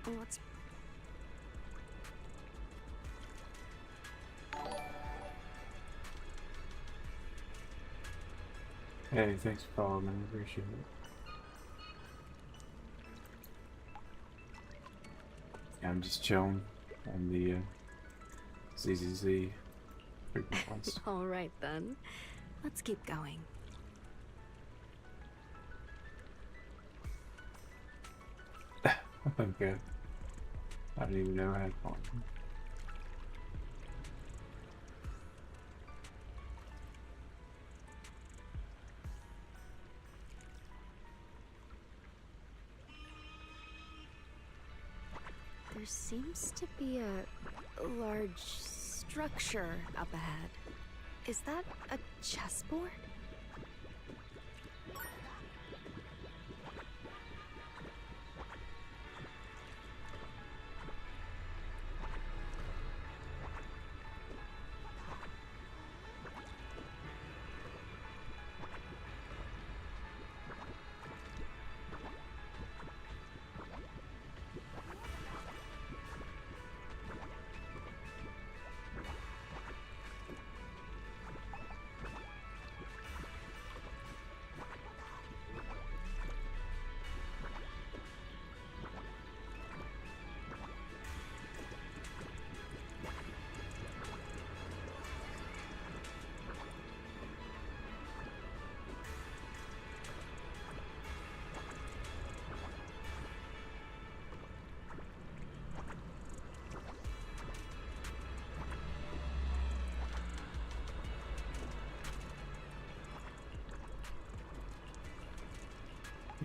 What's... Hey, thanks for following. I appreciate it. Yeah, I'm just chilling on the ZZZ frequent ones. Alright then. Let's keep going. Okay. I didn't even know I had one. There seems to be a large structure up ahead. Is that a chessboard?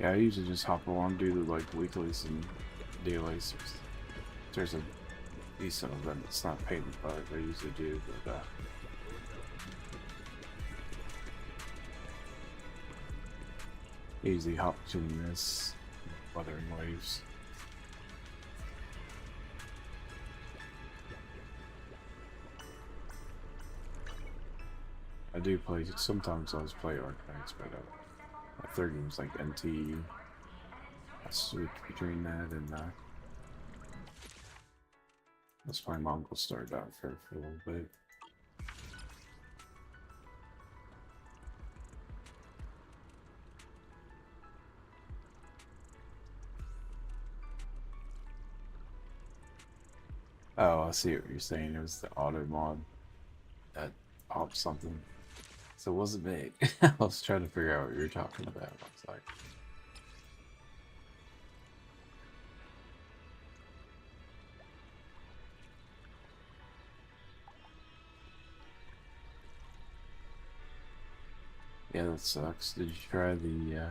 Yeah, I usually just hop along, do the like weeklies and dailies. There's a decent event that's not paid in product, I usually do, but easy hop between this, Wuthering Waves. I do play, sometimes I just play Archives, but my third game's like NT. I switch between that and that's why Mongol started out for a little bit. Oh, I see what you're saying. It was the auto mod that popped something. So it wasn't me. I was trying to figure out what you were talking about. I was like, yeah, that sucks. Did you try the,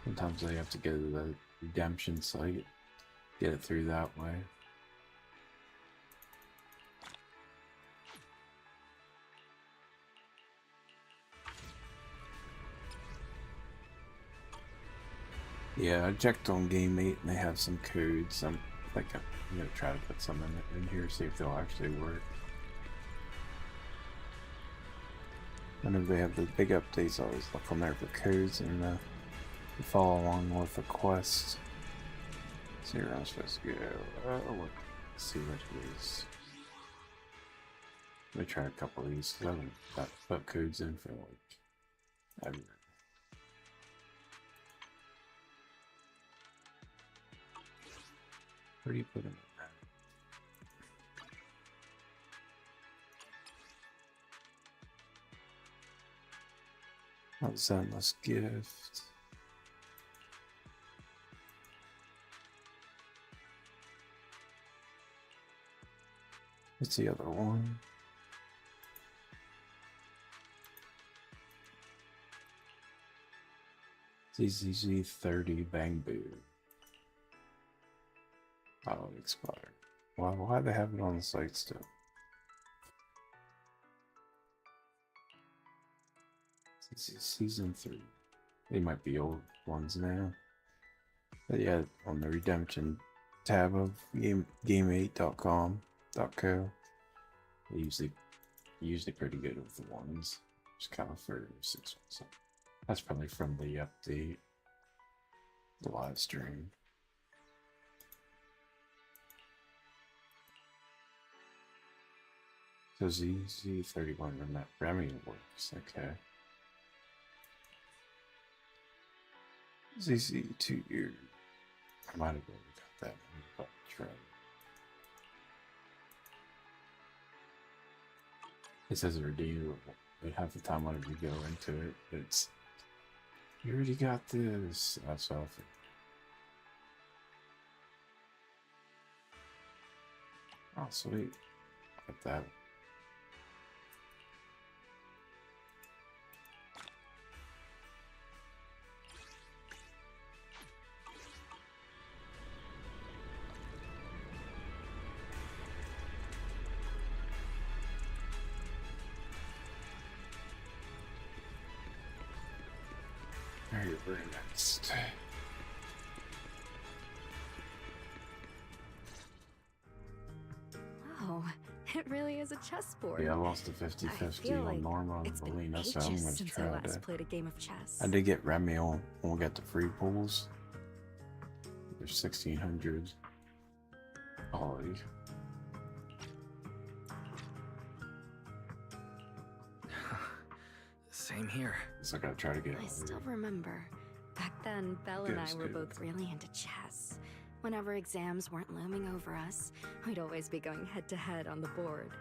sometimes they have to go to the redemption site, get it through that way. Yeah, I checked on Game 8 and they have some codes. I'm gonna try to put some in here, see if they'll actually work. Whenever they have the big updates, I always look on there for codes and follow along with the quest. See where I'm supposed to go. Let's see what it is. Let me try a couple of these because I haven't put codes in for like ever. Where do you put them in? Oh, Zenless gift. What's the other one? ZZZ 30 Bamboo. Oh, it expired. Why do they have it on the site still? This is season 3. They might be old ones now. But yeah, on the redemption tab of game8.com.co, they usually pretty good with the ones. Just kind of for 6 months. So that's probably from the update, the live stream. So ZZ31 Remy works, okay. ZZ 2 years. I might have already got that one, but try. It says redeemable, but half the time whenever you go into it, it's you already got this. That's awful. Oh, sweet. Got that. Alright, we're next. Oh, it really is a chessboard. Yeah, I lost a 50-50 on Norma and Belina, so I'm going to try to... played a game of chess. I did get Remy on when we got the free pools. There's 1,600. Ollie. Same here. So I gotta try to get I still remember. Back then, Belle and I were both really into chess. Whenever exams weren't looming over us, we'd always be going head-to-head on the board.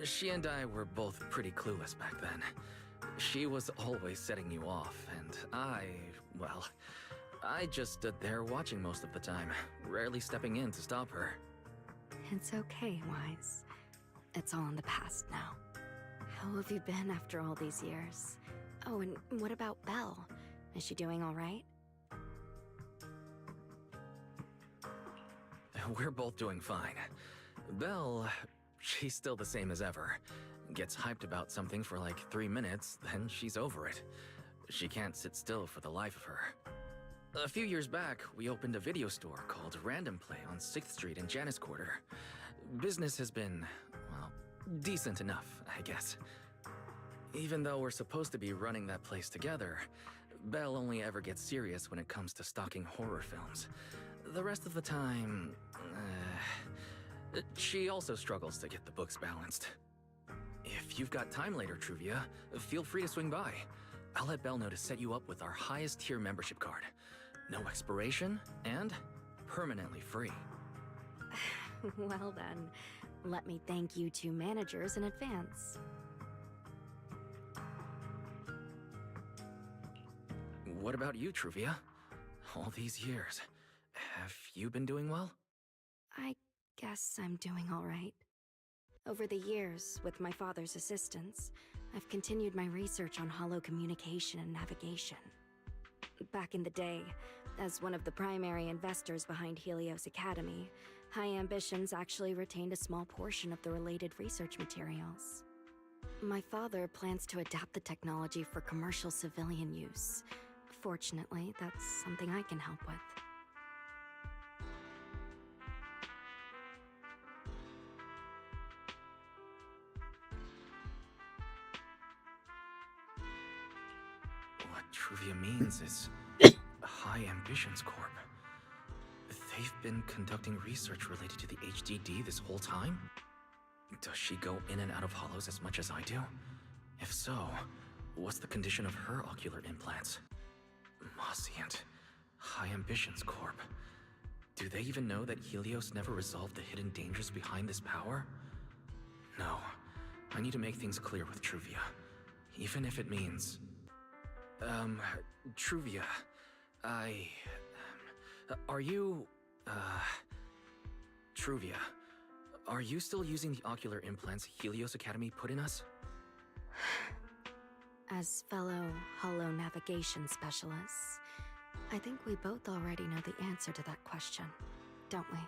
She and I were both pretty clueless back then. She was always setting you off, and well, I just stood there watching most of the time, rarely stepping in to stop her. It's okay, Wise. It's all in the past now. How have you been after all these years? Oh, and what about Belle? Is she doing all right? We're both doing fine. Belle, she's still the same as ever. Gets hyped about something for like 3 minutes, then she's over it. She can't sit still for the life of her. A few years back, we opened a video store called Random Play on 6th Street in Janus Quarter. Business has been, well, decent enough, I guess. Even though we're supposed to be running that place together, Belle only ever gets serious when it comes to stocking horror films. The rest of the time, she also struggles to get the books balanced. If you've got time later, Truvia, feel free to swing by. I'll let Belle know to set you up with our highest tier membership card. No expiration, and permanently free. Well then, let me thank you two managers in advance. What about you, Truvia? All these years, have you been doing well? I guess I'm doing all right. Over the years, with my father's assistance, I've continued my research on holo communication and navigation. Back in the day, as one of the primary investors behind Helios Academy, High Ambitions actually retained a small portion of the related research materials. My father plans to adapt the technology for commercial civilian use. Fortunately, that's something I can help with. What Truvia means is High Ambitions Corp. They've been conducting research related to the HDD this whole time? Does she go in and out of hollows as much as I do? If so, what's the condition of her ocular implants? Mosient. High Ambitions Corp. Do they even know that Helios never resolved the hidden dangers behind this power? No. I need to make things clear with Truvia. Even if it means... Truvia, are you, Truvia, are you still using the ocular implants Helios Academy put in us? As fellow holo navigation specialists, I think we both already know the answer to that question, don't we?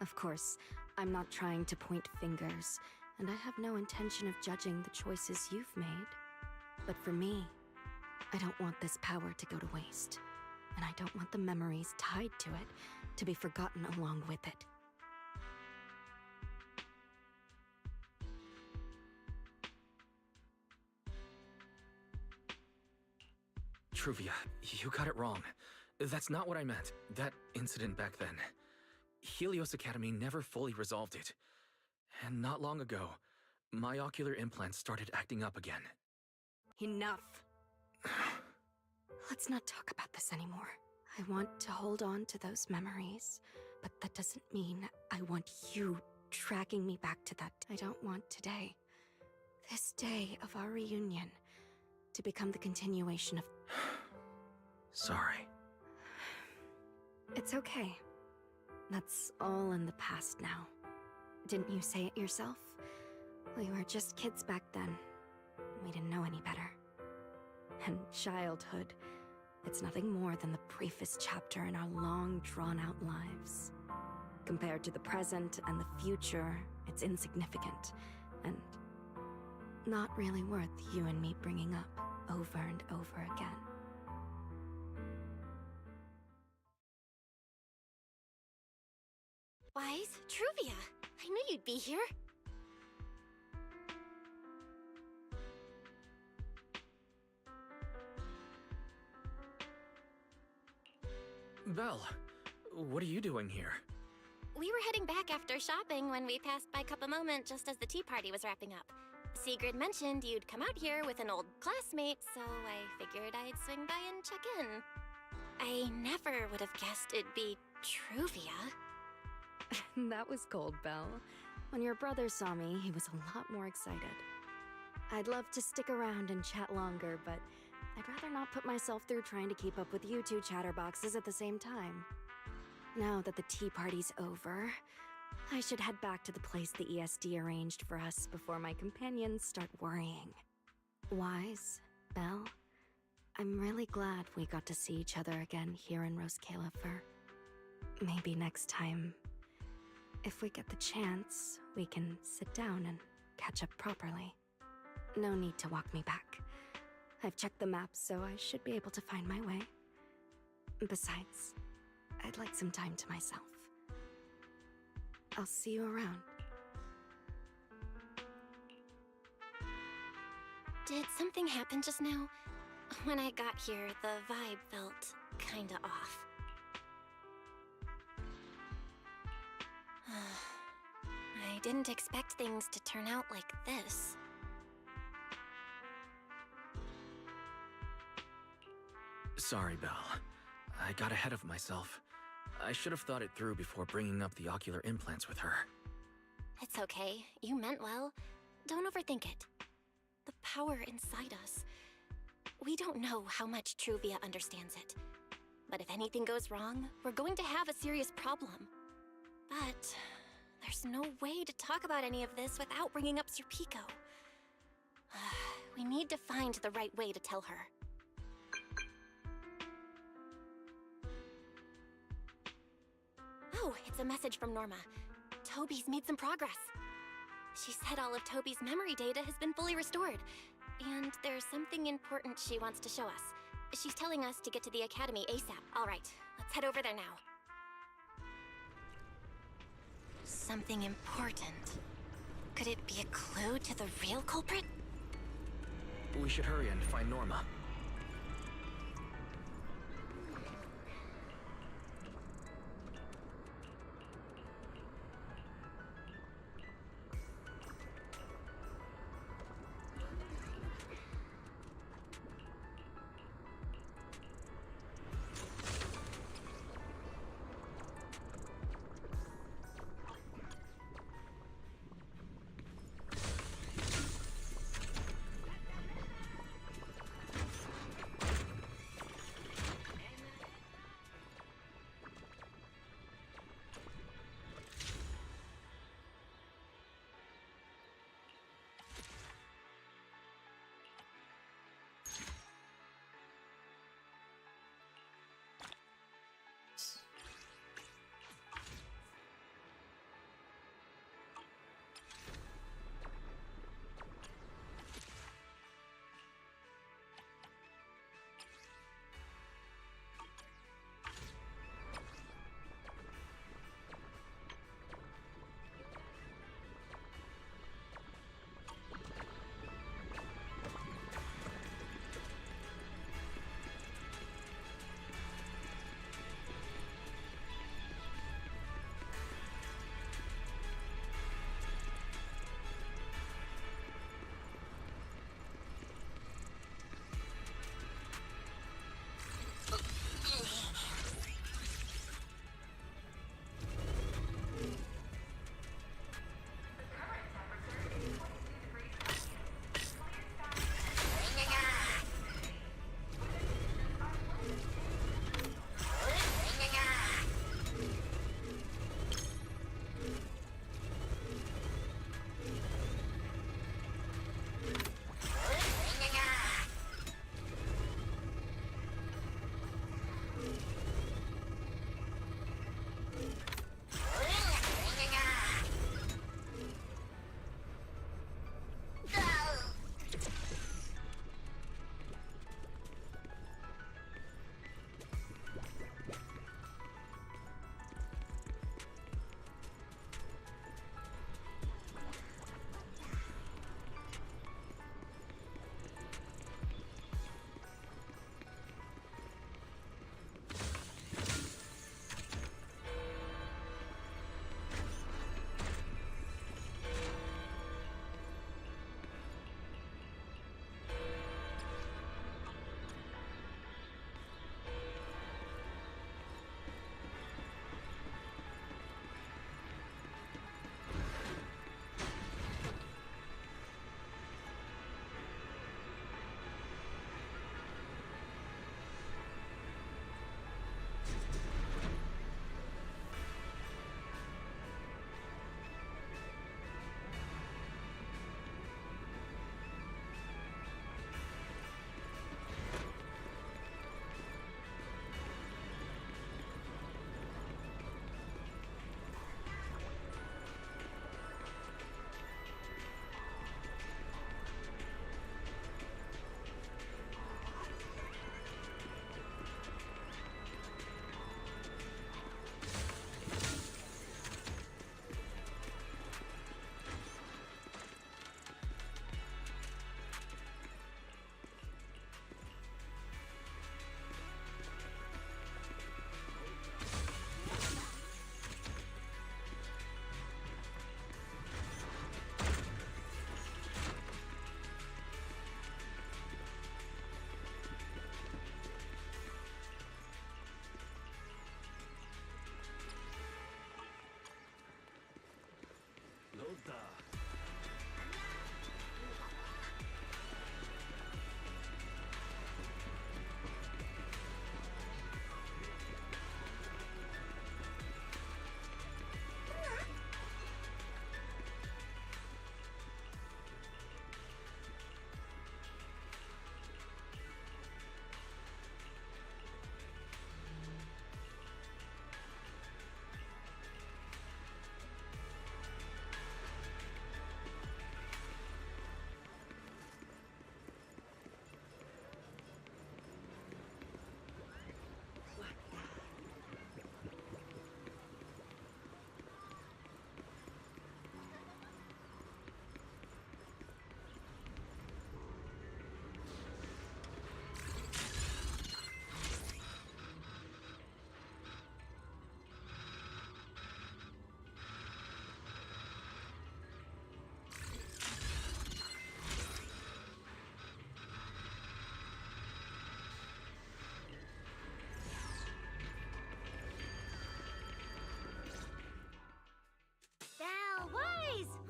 Of course, I'm not trying to point fingers, and I have no intention of judging the choices you've made. But for me, I don't want this power to go to waste. And I don't want the memories tied to it to be forgotten along with it. Truvia, you got it wrong. That's not what I meant. That incident back then. Helios Academy never fully resolved it. And not long ago, my ocular implants started acting up again. Enough. Let's not talk about this anymore. I want to hold on to those memories, but that doesn't mean I want you tracking me back to that. I don't want today, this day of our reunion, to become the continuation of... Sorry. It's okay. That's all in the past now. Didn't you say it yourself? We were just kids back then. We didn't know any better. And childhood, it's nothing more than the briefest chapter in our long, drawn-out lives. Compared to the present and the future, it's insignificant, and not really worth you and me bringing up over and over again. Wise, Truvia, I knew you'd be here. Belle, what are you doing here? We were heading back after shopping when we passed by Cup a Moment just as the tea party was wrapping up. Sigrid mentioned you'd come out here with an old classmate, so I figured I'd swing by and check in. I never would have guessed it'd be Truvia. That was cold, Belle. When your brother saw me, he was a lot more excited. I'd love to stick around and chat longer, but I'd rather not put myself through trying to keep up with you two chatterboxes at the same time. Now that the tea party's over, I should head back to the place the ESD arranged for us before my companions start worrying. Wise, Belle, I'm really glad we got to see each other again here in Rose Califer. Maybe next time, if we get the chance, we can sit down and catch up properly. No need to walk me back. I've checked the map, so I should be able to find my way. Besides, I'd like some time to myself. I'll see you around. Did something happen just now? When I got here, the vibe felt kinda off. I didn't expect things to turn out like this. Sorry, Belle. I got ahead of myself. I should have thought it through before bringing up the ocular implants with her. It's okay. You meant well. Don't overthink it. The power inside us. We don't know how much Truvia understands it. But if anything goes wrong, we're going to have a serious problem. But there's no way to talk about any of this without bringing up Serpico. We need to find the right way to tell her. Oh, it's a message from Norma. Toby's made some progress. She said all of Toby's memory data has been fully restored. And there's something important she wants to show us. She's telling us to get to the Academy ASAP. All right, let's head over there now. Something important. Could it be a clue to the real culprit? We should hurry and find Norma.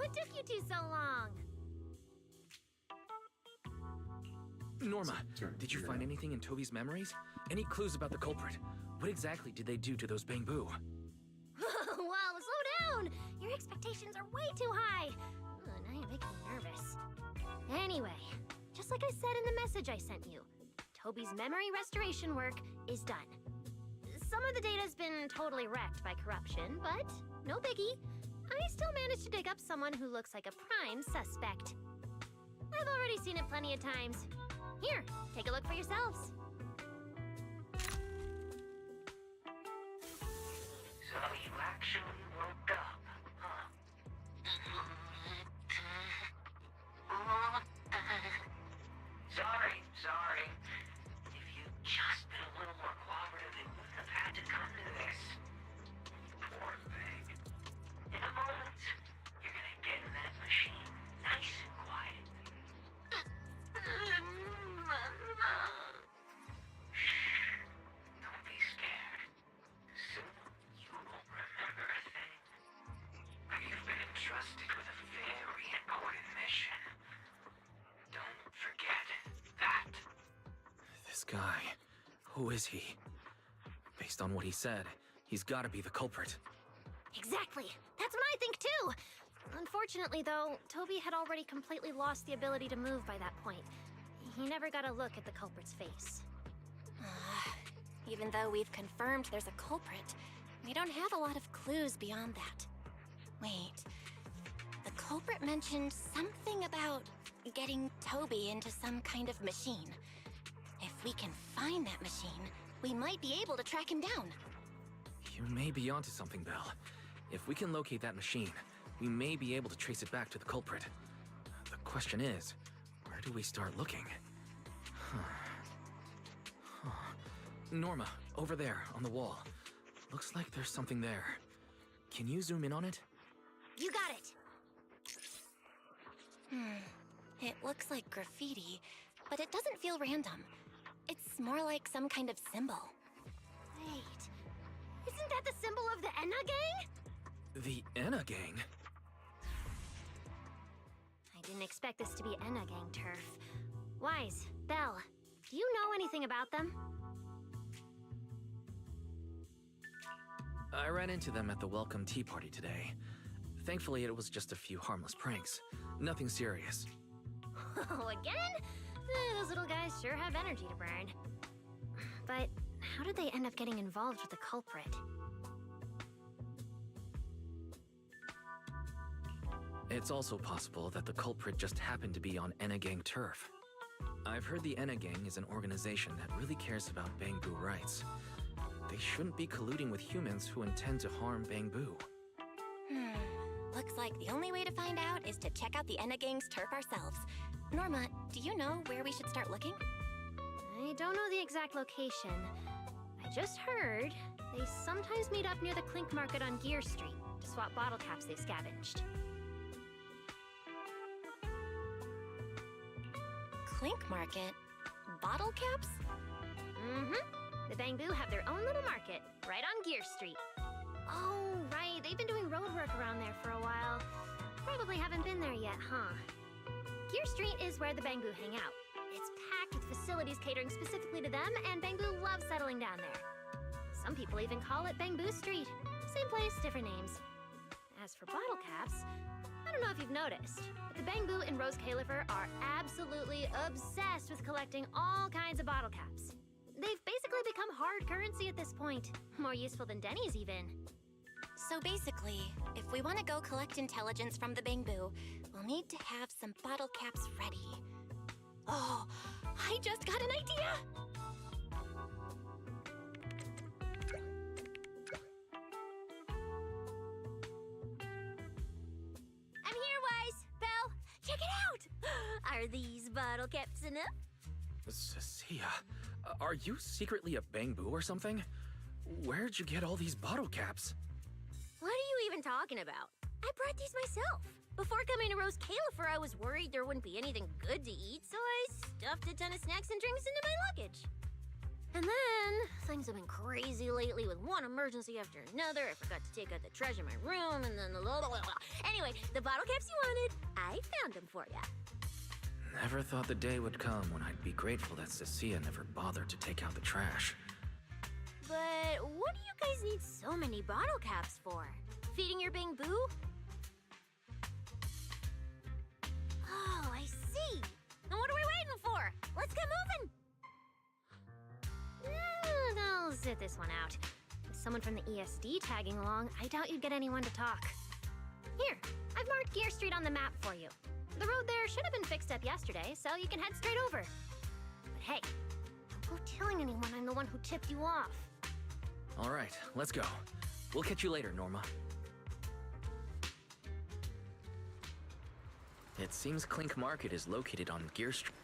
What took you two so long? Norma, did you find anything in Toby's memories? Any clues about the culprit? What exactly did they do to those Bangbu? Whoa, slow down! Your expectations are way too high. Now you're making me nervous. Anyway, just like I said in the message I sent you, Toby's memory restoration work is done. Some of the data's been totally wrecked by corruption, but no biggie. I still managed to dig up someone who looks like a prime suspect. I've already seen it plenty of times. Here, take a look for yourselves. So you actually woke up, huh? Sorry. If you'd just been a little more cooperative, it wouldn't have had to come to this. Poor thing. In a moment, you're gonna get in that machine, nice and quiet. Shh. Don't be scared. Soon you won't remember a thing. You've been entrusted with a very important mission. Don't forget that. This guy, who is he? Based on what he said, he's gotta be the culprit. Exactly. That's what I think too. Unfortunately, though, Toby had already completely lost the ability to move by that point. He never got a look at the culprit's face. Even though we've confirmed there's a culprit, we don't have a lot of clues beyond that. Wait, the culprit mentioned something about getting Toby into some kind of machine. If we can find that machine, we might be able to track him down. You may be onto something, Belle. If we can locate that machine, we may be able to trace it back to the culprit. The question is, where do we start looking? Norma, over there, on the wall. Looks like there's something there. Can you zoom in on it? You got it. It looks like graffiti, but it doesn't feel random. It's more like some kind of symbol. Wait, isn't that the symbol of the Enna gang? The Enna gang? I didn't expect this to be Enna gang turf. Wise, Belle, do you know anything about them? I ran into them at the welcome tea party today. Thankfully, it was just a few harmless pranks. Nothing serious. Oh, again? Those little guys sure have energy to burn. But how did they end up getting involved with the culprit? It's also possible that the culprit just happened to be on Enna gang turf. I've heard the Enna gang is an organization that really cares about Bangbu rights. They shouldn't be colluding with humans who intend to harm Bangbu. Looks like the only way to find out is to check out the Enna gang's turf ourselves. Norma, do you know where we should start looking? I don't know the exact location. I just heard they sometimes meet up near the Clink Market on Gear Street to swap bottle caps they scavenged. Clink Market? Bottle caps? The Bangbu have their own little market, right on Gear Street. Oh, right, they've been doing road work around there for a while. Probably haven't been there yet, huh? Gear Street is where the Bangbu hang out. It's packed with facilities catering specifically to them, and Bangbu loves settling down there. Some people even call it Bangbu Street. Same place, different names. As for bottle caps, I don't know if you've noticed, but the Bangbu in Rose Califer are absolutely obsessed with collecting all kinds of bottle caps. They've basically become hard currency at this point. More useful than Denny's, even. So basically, if we want to go collect intelligence from the Bangbu, we'll need to have some bottle caps ready. Oh, I just got an idea! I'm here, Wise! Belle, check it out! Are these bottle caps enough? Cecilia, are you secretly a Bangbu or something? Where'd you get all these bottle caps? What are you even talking about? I brought these myself. Before coming to Rose Califer, I was worried there wouldn't be anything good to eat, so I stuffed a ton of snacks and drinks into my luggage. And then, things have been crazy lately with one emergency after another. I forgot to take out the trash in my room, and then blah, blah, blah. Anyway, the bottle caps you wanted, I found them for ya. Never thought the day would come when I'd be grateful that Cecilia never bothered to take out the trash. But what do you guys need so many bottle caps for? Feeding your Bang Boo? Oh, I see. Then what are we waiting for? Let's get moving. I'll sit this one out. With someone from the ESD tagging along, I doubt you'd get anyone to talk. Here, I've marked Gear Street on the map for you. The road there should have been fixed up yesterday, so you can head straight over. But hey, don't go telling anyone I'm the one who tipped you off. All right, let's go. We'll catch you later, Norma. It seems Clink Market is located on Gear Street.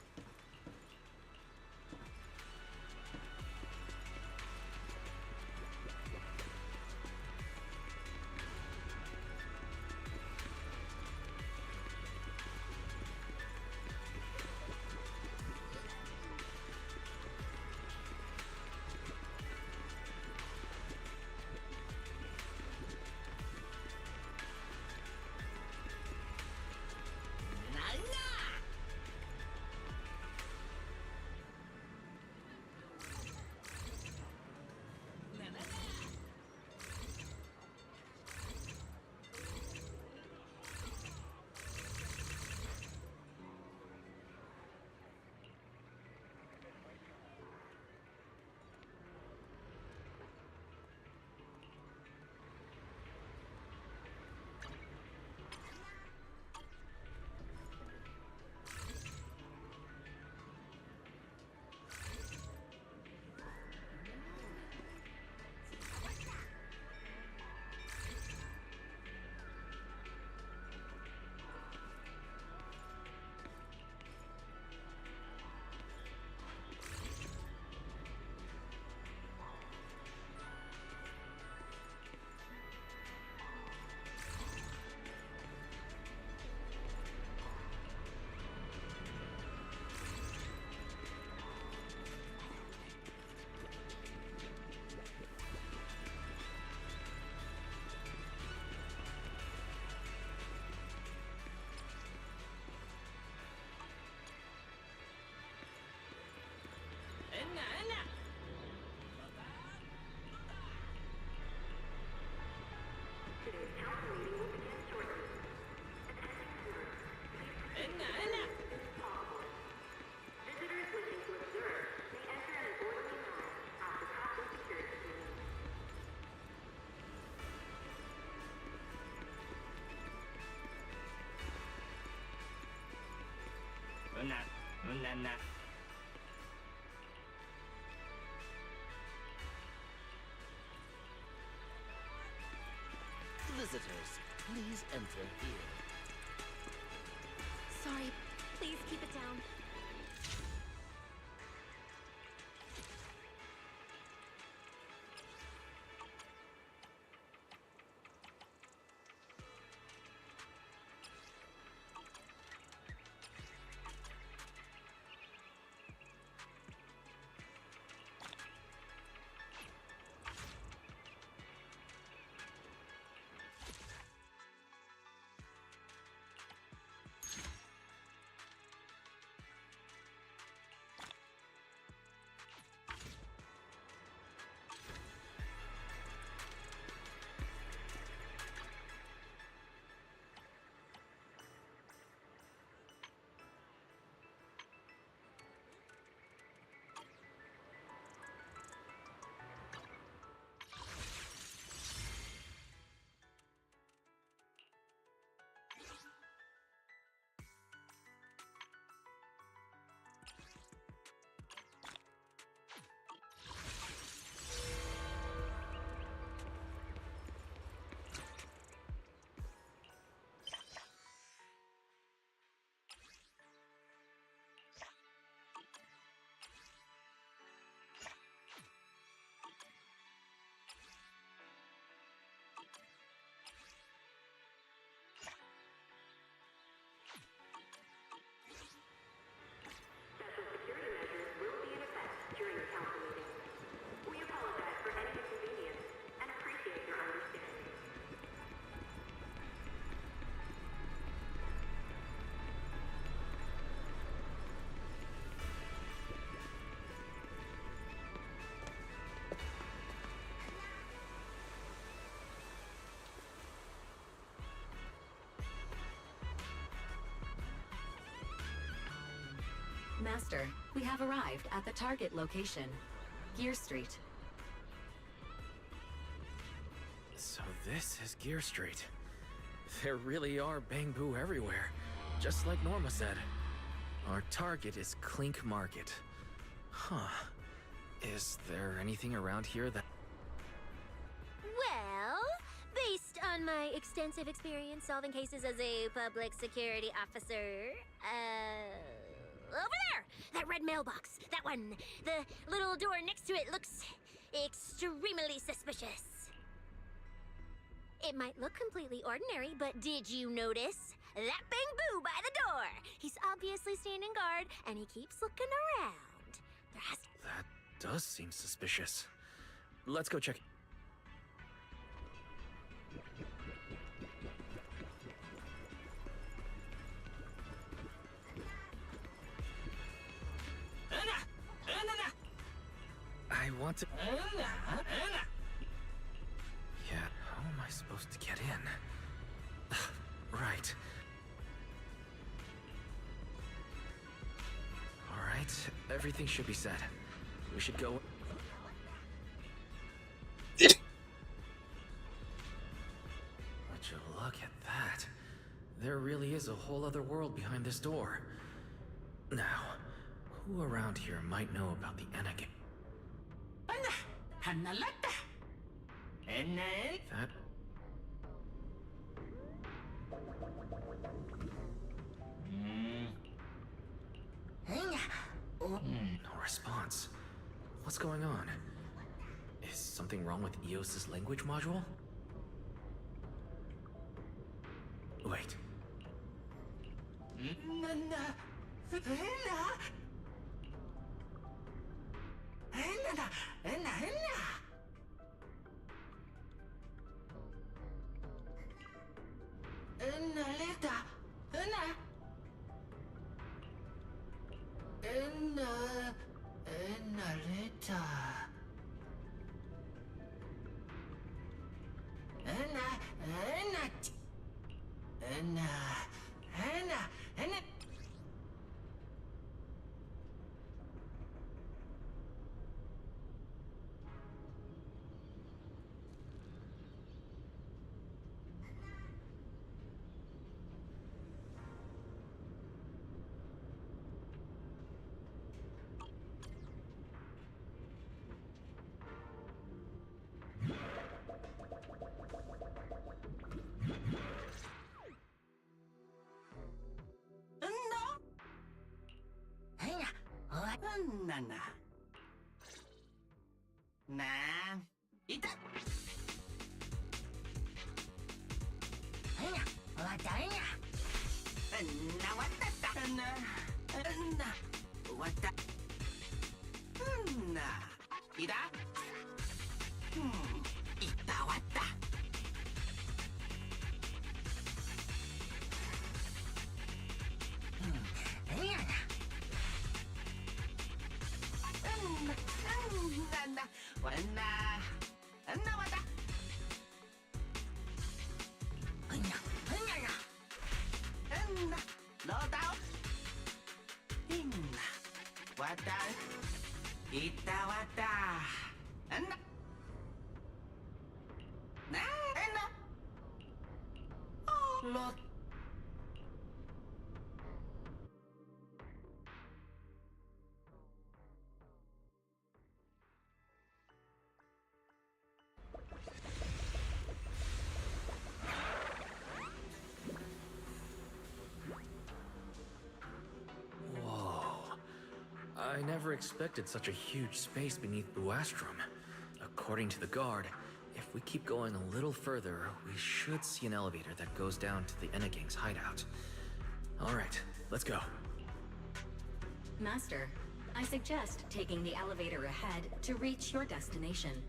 Visitors, please enter here. Sorry, please keep it down. Master, we have arrived at the target location, Gear Street. So this is Gear Street. There really are Bangbu everywhere, just like Norma said. Our target is Clink Market. Huh. Is there anything around here that... Well, based on my extensive experience solving cases as a public security officer, over there! That red mailbox! That one! The little door next to it looks extremely suspicious. It might look completely ordinary, but did you notice? That Bangbu by the door! He's obviously standing guard, and he keeps looking around. There has to... That does seem suspicious. Let's go check. I want to... Yeah, how am I supposed to get in? Right. Alright, everything should be set. We should go... Would you look at that? There really is a whole other world behind this door. Now, who around here might know about the Enneagram? That... No response. What's going on? Is something wrong with EOS's language module? Wait. I never expected such a huge space beneath Buastrum. According to the guard, if we keep going a little further, we should see an elevator that goes down to the Enneagang's hideout. Alright, let's go. Master, I suggest taking the elevator ahead to reach your destination.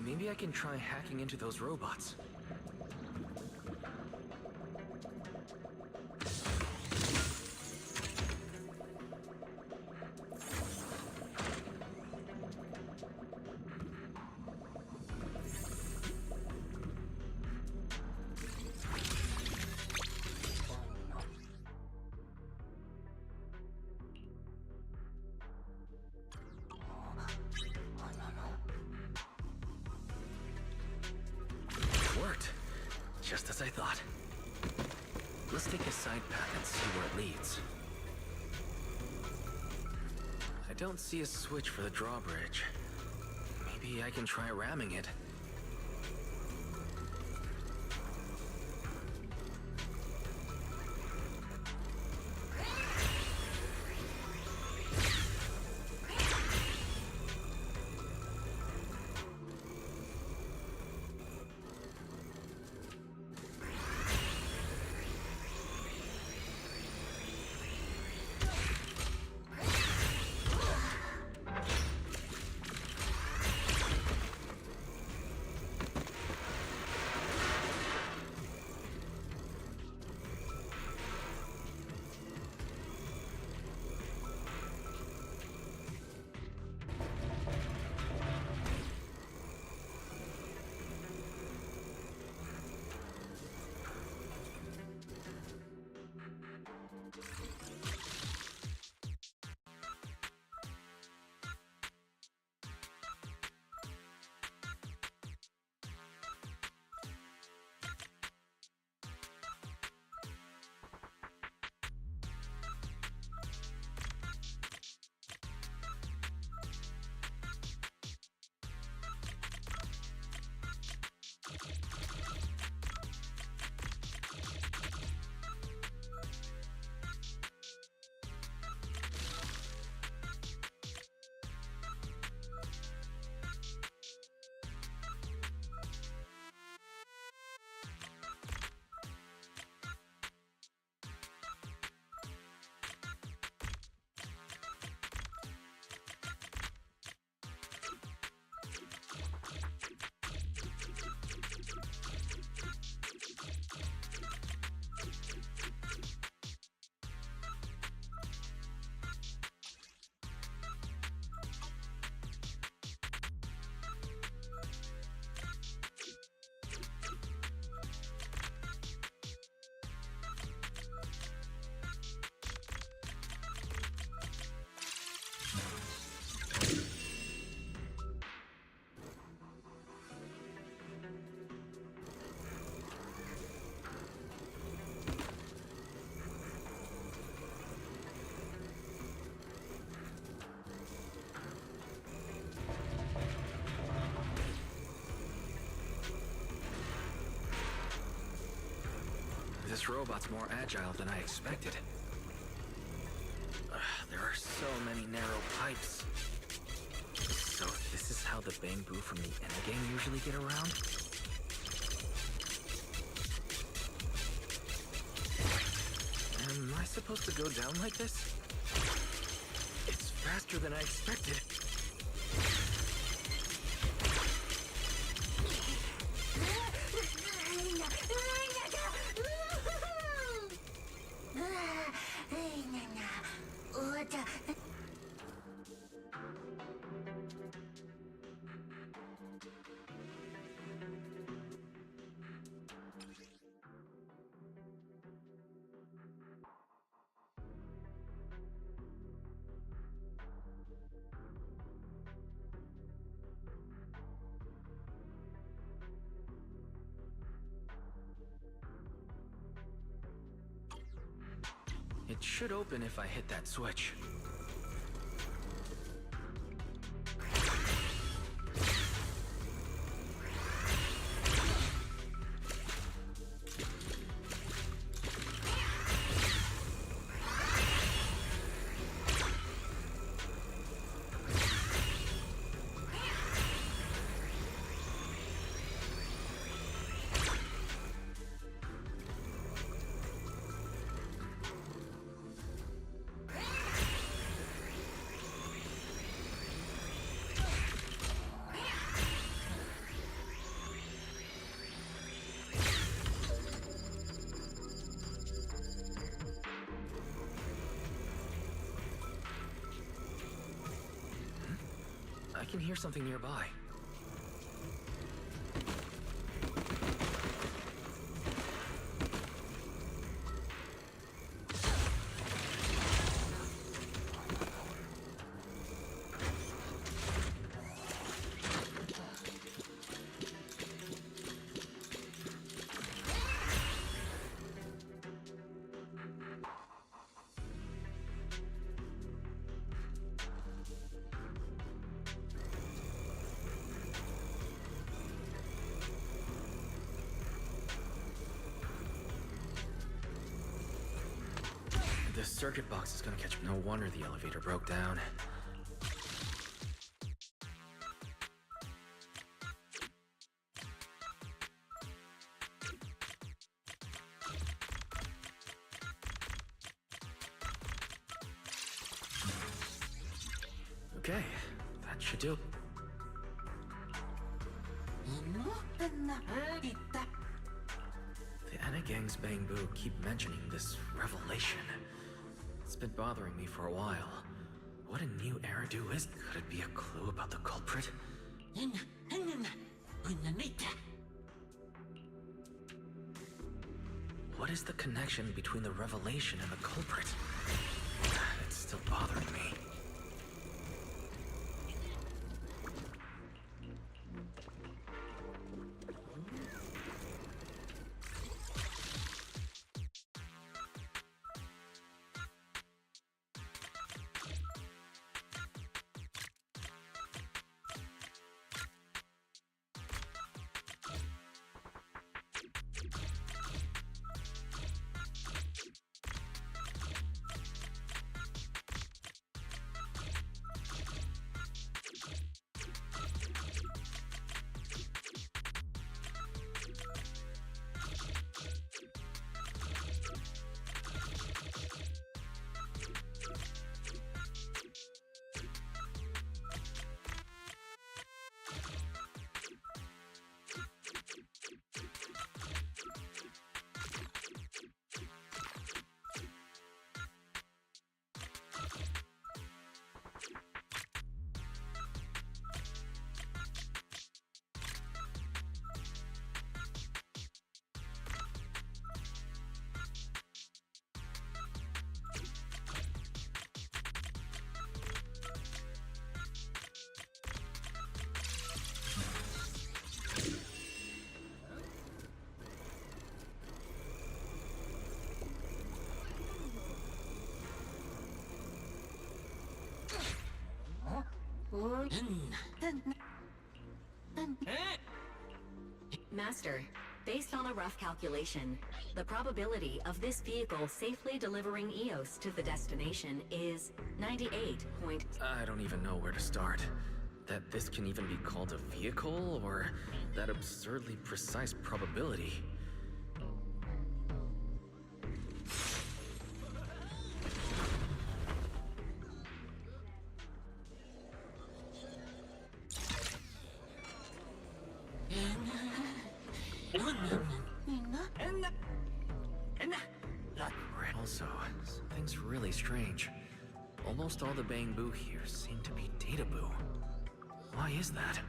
Maybe I can try hacking into those robots. Worked. Just as I thought. Let's take a side path and see where it leads. I don't see a switch for the drawbridge. Maybe I can try ramming it. This robot's more agile than I expected. There are so many narrow pipes. So this is how the Bamboo from the Enna gang usually get around? Am I supposed to go down like this? It's faster than I expected. It should open if I hit that switch. can hear something nearby. This circuit box is gonna catch. No wonder the elevator broke down. Okay, that should do. The Anna Gang's Bangbu keep mentioning this revelation. It's been bothering me for a while. What a new era do is? Could it be a clue about the culprit? What is the connection between the revelation and the culprit? It's still bothering me. Master, based on a rough calculation, the probability of this vehicle safely delivering EOS to the destination is 98 point... I don't even know where to start. That this can even be called a vehicle, or that absurdly precise probability. Also, something's really strange. Almost all the Bangbu here seem to be Databoo. Why is that?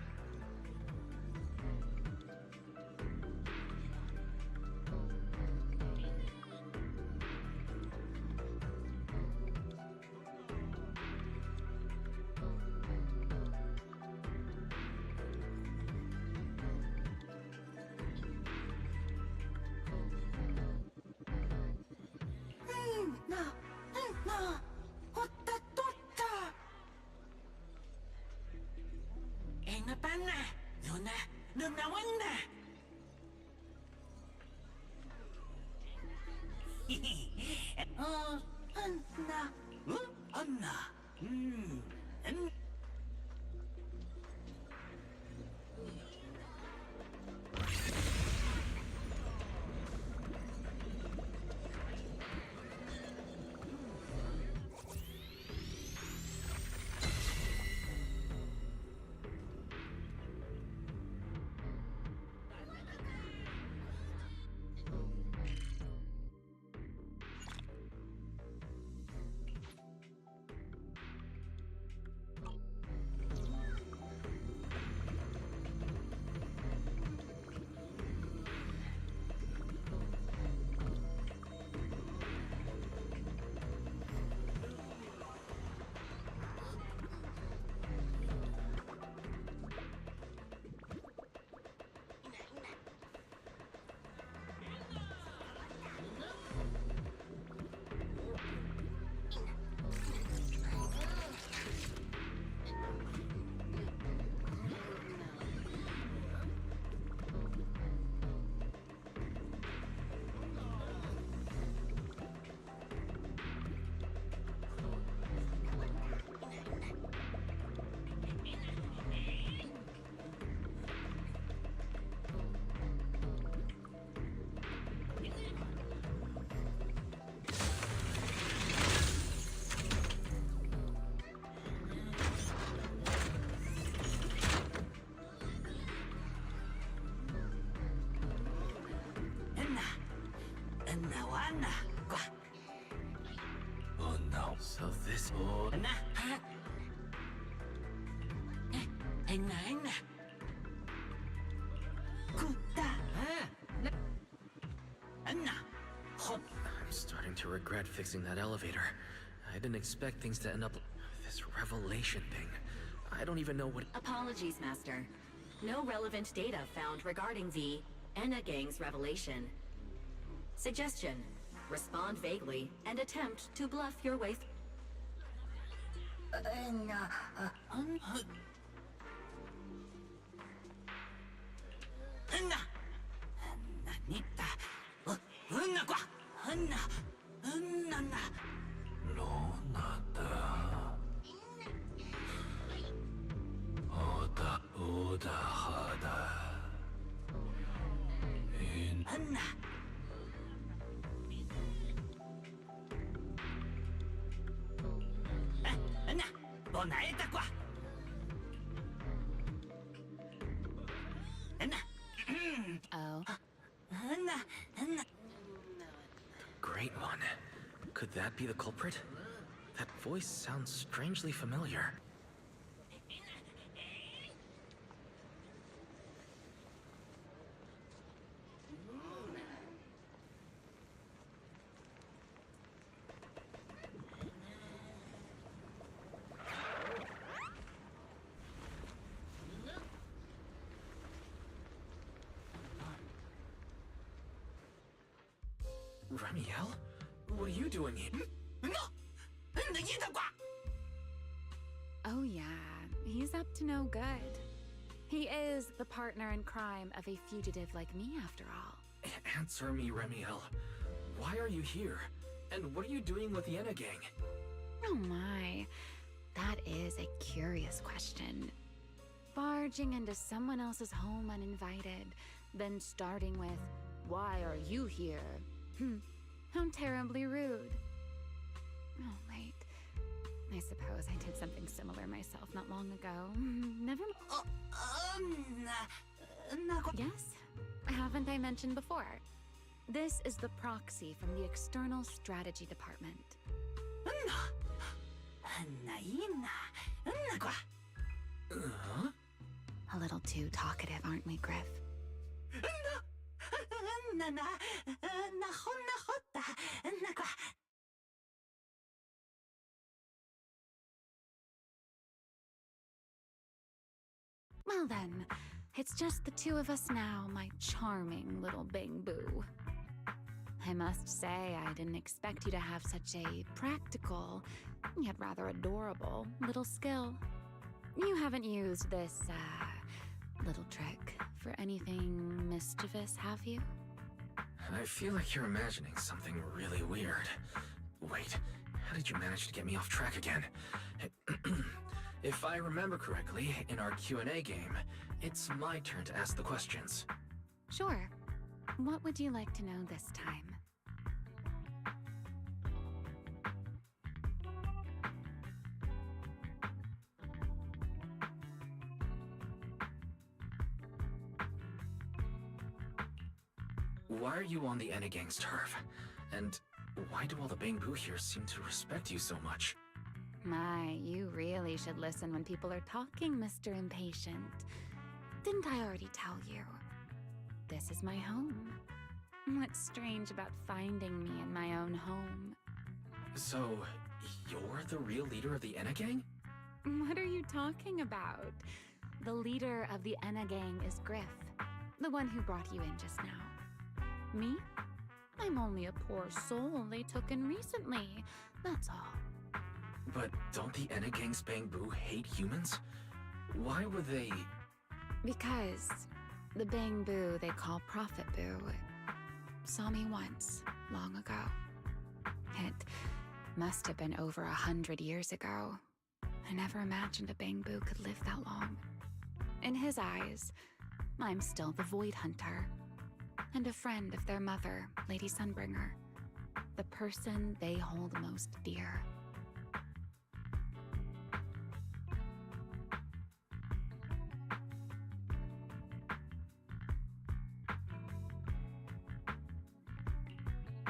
Oh no. So this... Oh... I'm starting to regret fixing that elevator. I didn't expect things to end up... This revelation thing. I don't even know what... Apologies, Master. No relevant data found regarding the Enna Gang's revelation. Suggestion: respond vaguely and attempt to bluff your way through. Oh. Great one. Could that be the culprit? That voice sounds strangely familiar. Ramiel? What are you doing here? Oh yeah, he's up to no good. He is the partner in crime of a fugitive like me, after all. Answer me, Ramiel. Why are you here? And what are you doing with the Enna Gang? Oh my, that is a curious question. Barging into someone else's home uninvited, then starting with, "Why are you here?" How terribly rude. Oh, wait. I suppose I did something similar myself not long ago. Never mind. Yes? Haven't I mentioned before? This is the proxy from the External Strategy Department. A little too talkative, aren't we, Griff? Well then, it's just the two of us now, my charming little Bang Boo. I must say, I didn't expect you to have such a practical, yet rather adorable, little skill. You haven't used this, little trick for anything mischievous, have you? I feel like you're imagining something really weird. Wait, how did you manage to get me off track again? If I remember correctly, in our Q&A game, it's my turn to ask the questions. Sure. What would you like to know this time? Why are you on the Enna Gang's turf? And why do all the Bang Boo here seem to respect you so much? My, you really should listen when people are talking, Mr. Impatient. Didn't I already tell you? This is my home. What's strange about finding me in my own home? So, you're the real leader of the Enna Gang? What are you talking about? The leader of the Enna Gang is Griff, the one who brought you in just now. Me? I'm only a poor soul they took in recently, that's all. But don't the Enna Gang's Bang Boo hate humans? Why would they... Because the Bang Boo they call Prophet Boo saw me once, long ago. It must have been over 100 years ago. I never imagined a Bang Boo could live that long. In his eyes, I'm still the Void Hunter, and a friend of their mother, Lady Sunbringer, the person they hold most dear.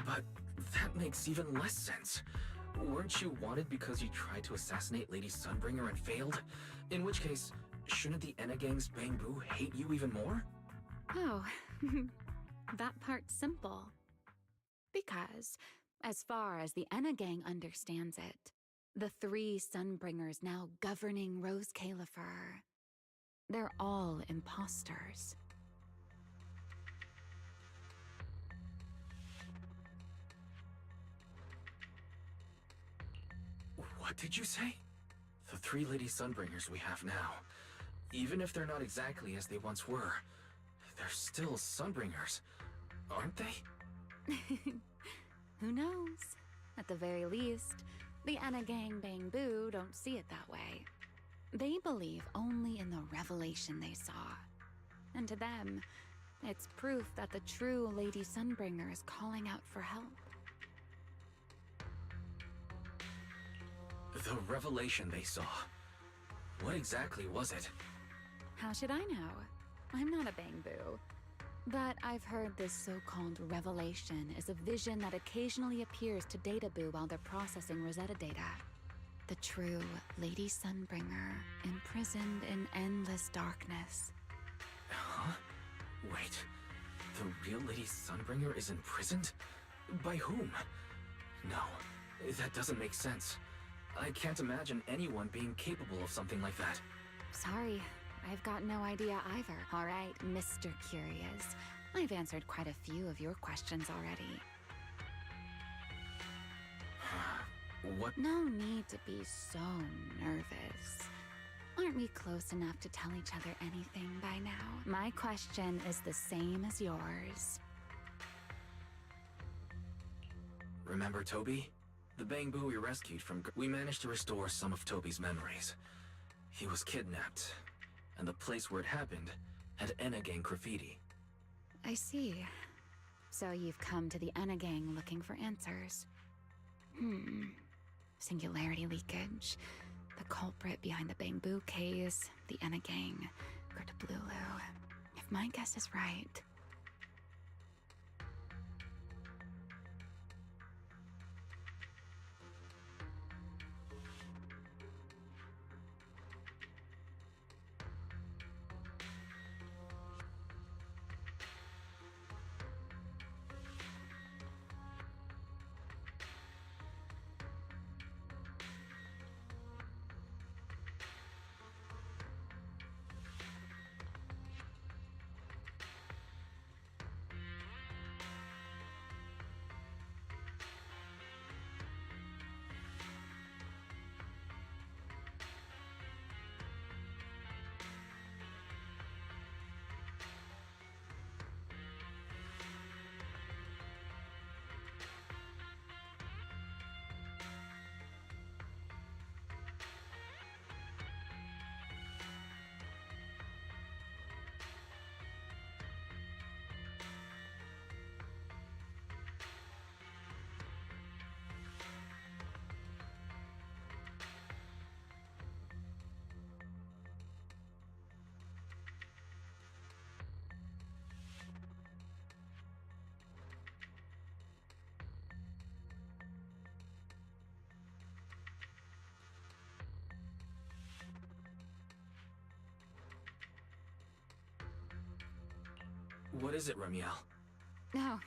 But that makes even less sense. Weren't you wanted because you tried to assassinate Lady Sunbringer and failed? In which case, shouldn't the Enna Gang's Bangbu hate you even more? Oh, that part's simple. Because, as far as the Enna Gang understands it, the 3 Sunbringers now governing Rose Califer, they're all imposters. What did you say? The 3 Lady Sunbringers we have now, even if they're not exactly as they once were, they're still Sunbringers, aren't they? Who knows? At the very least, the Enna Gang Bangbu don't see it that way. They believe only in the revelation they saw. And to them, it's proof that the true Lady Sunbringer is calling out for help. The revelation they saw. What exactly was it? How should I know? I'm not a Bangbu. But I've heard this so-called revelation is a vision that occasionally appears to Databoo while they're processing Rosetta data. The true Lady Sunbringer, imprisoned in endless darkness. Huh? Wait, the real Lady Sunbringer is imprisoned? By whom? No, that doesn't make sense. I can't imagine anyone being capable of something like that. Sorry, I've got no idea either. All right, Mr. Curious. I've answered quite a few of your questions already. What? No need to be so nervous. Aren't we close enough to tell each other anything by now? My question is the same as yours. Remember Toby? The Bangbu we rescued from... We managed to restore some of Toby's memories. He was kidnapped, and the place where it happened had Enna Gang graffiti. I see. So you've come to the Enna Gang looking for answers. Singularity leakage, the culprit behind the Bangbu case, the Enna Gang, Gertablulu. If my guess is right... What is it, Remiel? No,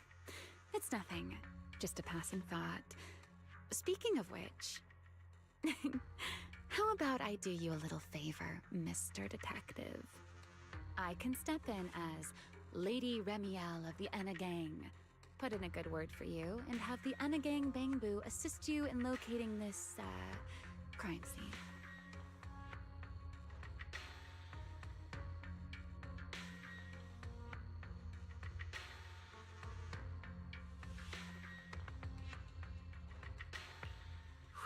it's nothing. Just a passing thought. Speaking of which... how about I do you a little favor, Mr. Detective? I can step in as Lady Remiel of the Enna Gang, put in a good word for you, and have the Enna Gang Bangbu assist you in locating this, crime scene.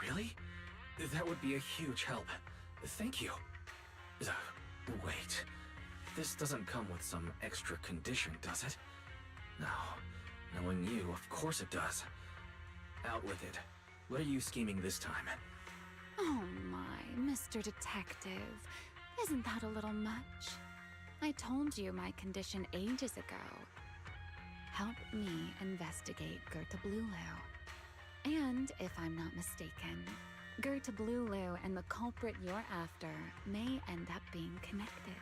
Really? That would be a huge help. Thank you. Wait. This doesn't come with some extra condition, does it? No. Knowing you, of course it does. Out with it. What are you scheming this time? Oh my, Mr. Detective. Isn't that a little much? I told you my condition ages ago. help me investigate Gerta Blulu. And if I'm not mistaken, Gerta Blulu and the culprit you're after may end up being connected.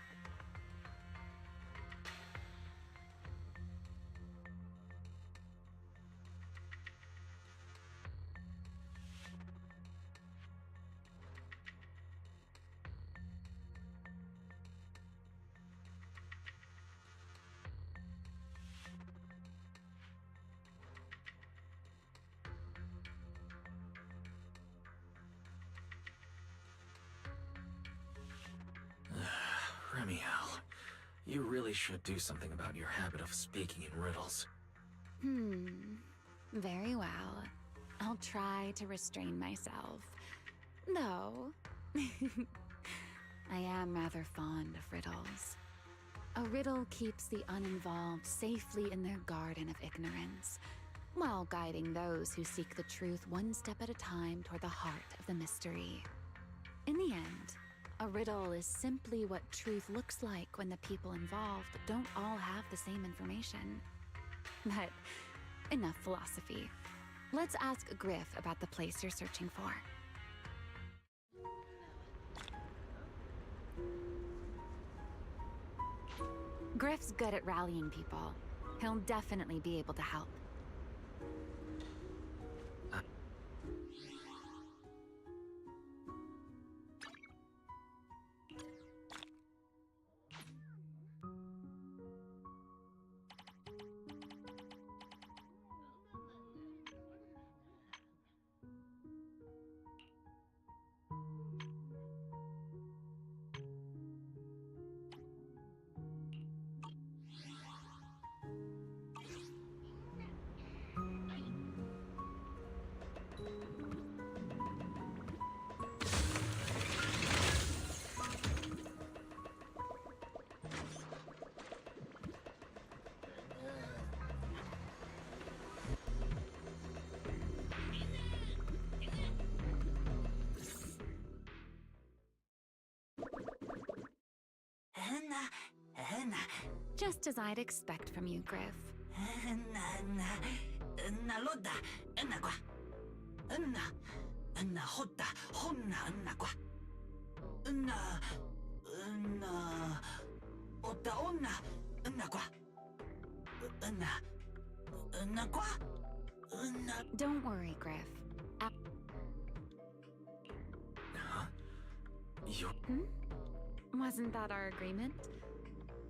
Remiel, you really should do something about your habit of speaking in riddles. Very well. I'll try to restrain myself. Though, I am rather fond of riddles. A riddle keeps the uninvolved safely in their garden of ignorance, while guiding those who seek the truth one step at a time toward the heart of the mystery. In the end, a riddle is simply what truth looks like when the people involved don't all have the same information. But enough philosophy. Let's ask Griff about the place you're searching for. Griff's good at rallying people. He'll definitely be able to help. Just as I'd expect from you, Griff. Don't worry, Griff. Wasn't that our agreement?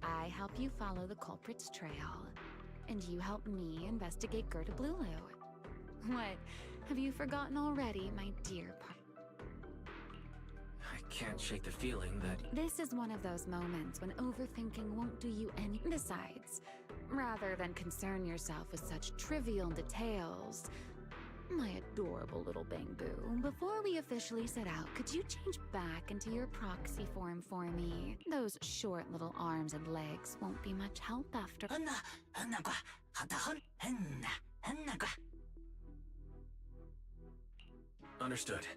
I help you follow the culprit's trail, and you help me investigate Gerta Blulu. What? Have you forgotten already, my dear I can't shake the feeling that... This is one of those moments when overthinking won't do you any... Besides, rather than concern yourself with such trivial details, my adorable little Bangbu, before we officially set out, could you change back into your proxy form for me? Those short little arms and legs won't be much help after... Understood.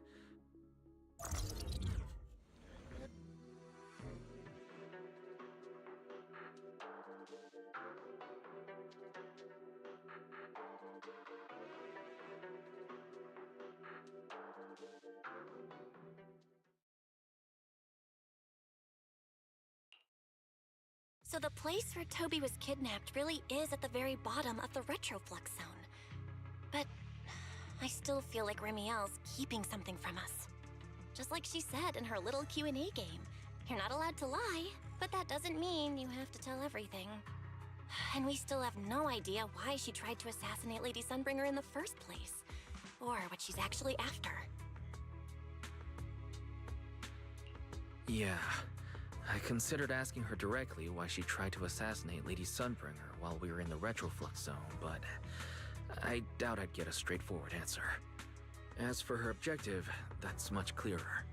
So the place where Toby was kidnapped really is at the very bottom of the Retroflux zone. But I still feel like Remiel's keeping something from us. Just like she said in her little Q&A game. You're not allowed to lie, but that doesn't mean you have to tell everything. And we still have no idea why she tried to assassinate Lady Sunbringer in the first place, or what she's actually after. Yeah. I considered asking her directly why she tried to assassinate Lady Sunbringer while we were in the Retroflux zone, but I doubt I'd get a straightforward answer. As for her objective, that's much clearer.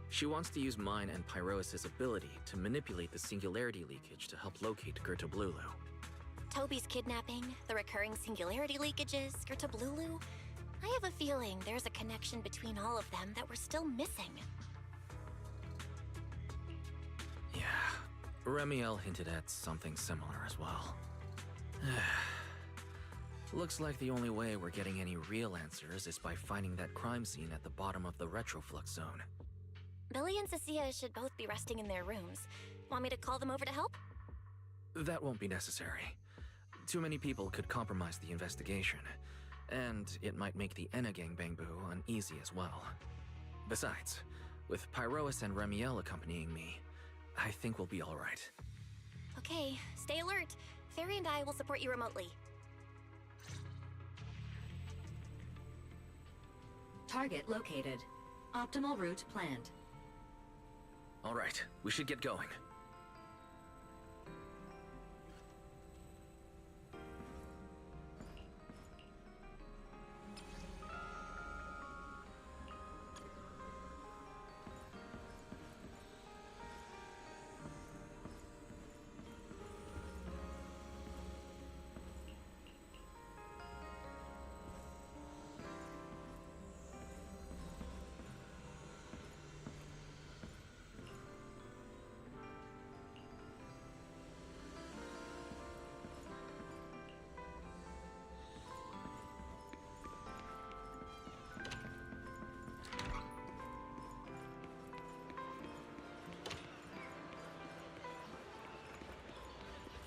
She wants to use mine and Pyrois' ability to manipulate the singularity leakage to help locate Gerta Blulu. Toby's kidnapping, the recurring singularity leakages, Gerta Blulu. I have a feeling there's a connection between all of them that we're still missing. Yeah, Remiel hinted at something similar as well. Looks like the only way we're getting any real answers is by finding that crime scene at the bottom of the retroflux zone. Billy and Cecilia should both be resting in their rooms. Want me to call them over to help? That won't be necessary. Too many people could compromise the investigation, and it might make the Enna Gang Bangbu uneasy as well. Besides, with Pyroas and Remiel accompanying me, I think we'll be alright. Okay, stay alert. Fairy and I will support you remotely. Target located. Optimal route planned. Alright, we should get going.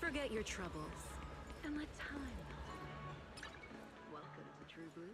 Forget your troubles and let time melt. Welcome to True Blue.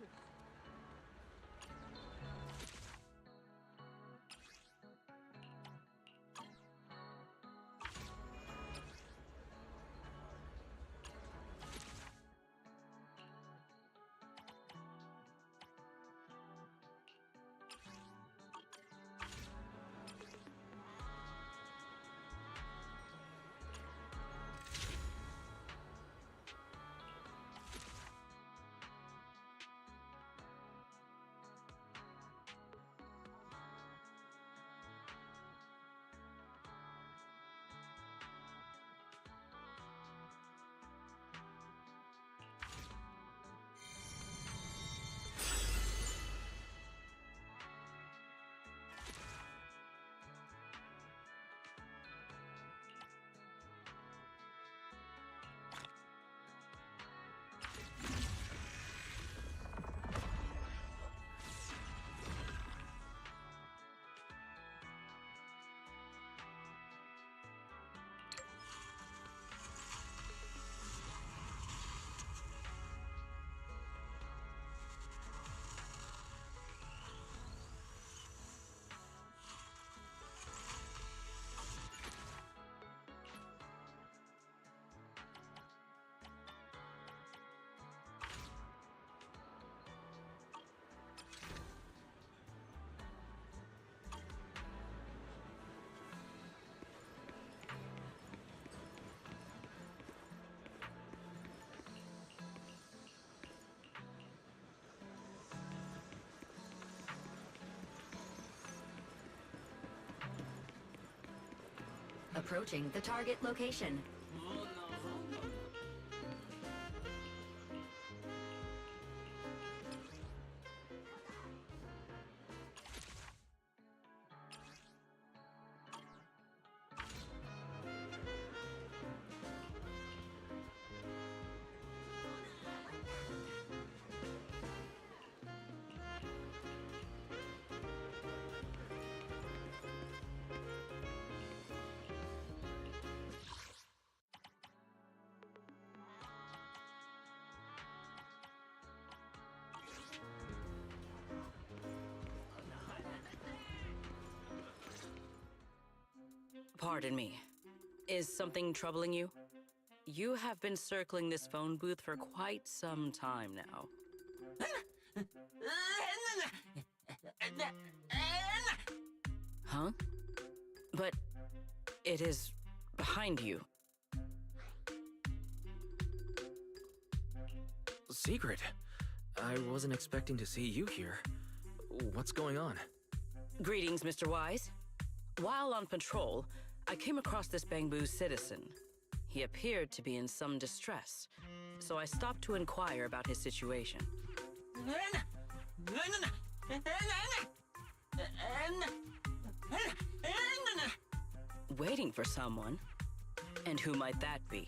Approaching the target location. Pardon me. Is something troubling you? You have been circling this phone booth for quite some time now. Huh? But it is behind you. Secret? I wasn't expecting to see you here. What's going on? Greetings, Mr. Wise. While on patrol, I came across this Bangbu citizen. He appeared to be in some distress, so I stopped to inquire about his situation. Waiting for someone? And who might that be?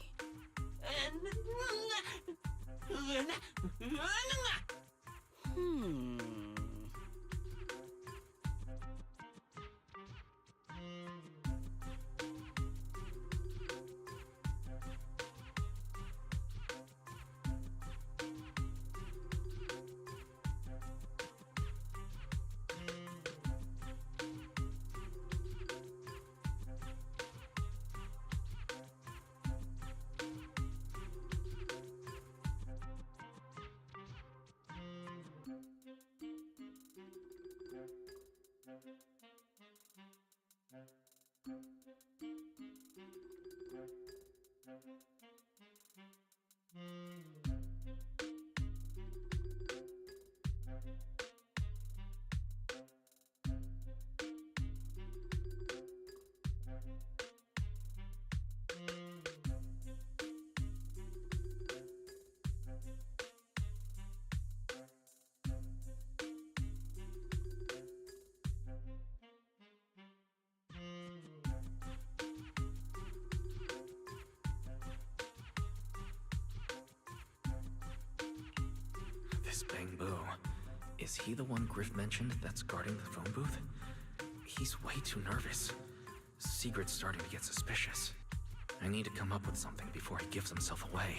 This Bangbu. Is he the one Griff mentioned that's guarding the phone booth? He's way too nervous. Sigrid's starting to get suspicious. I need to come up with something before he gives himself away.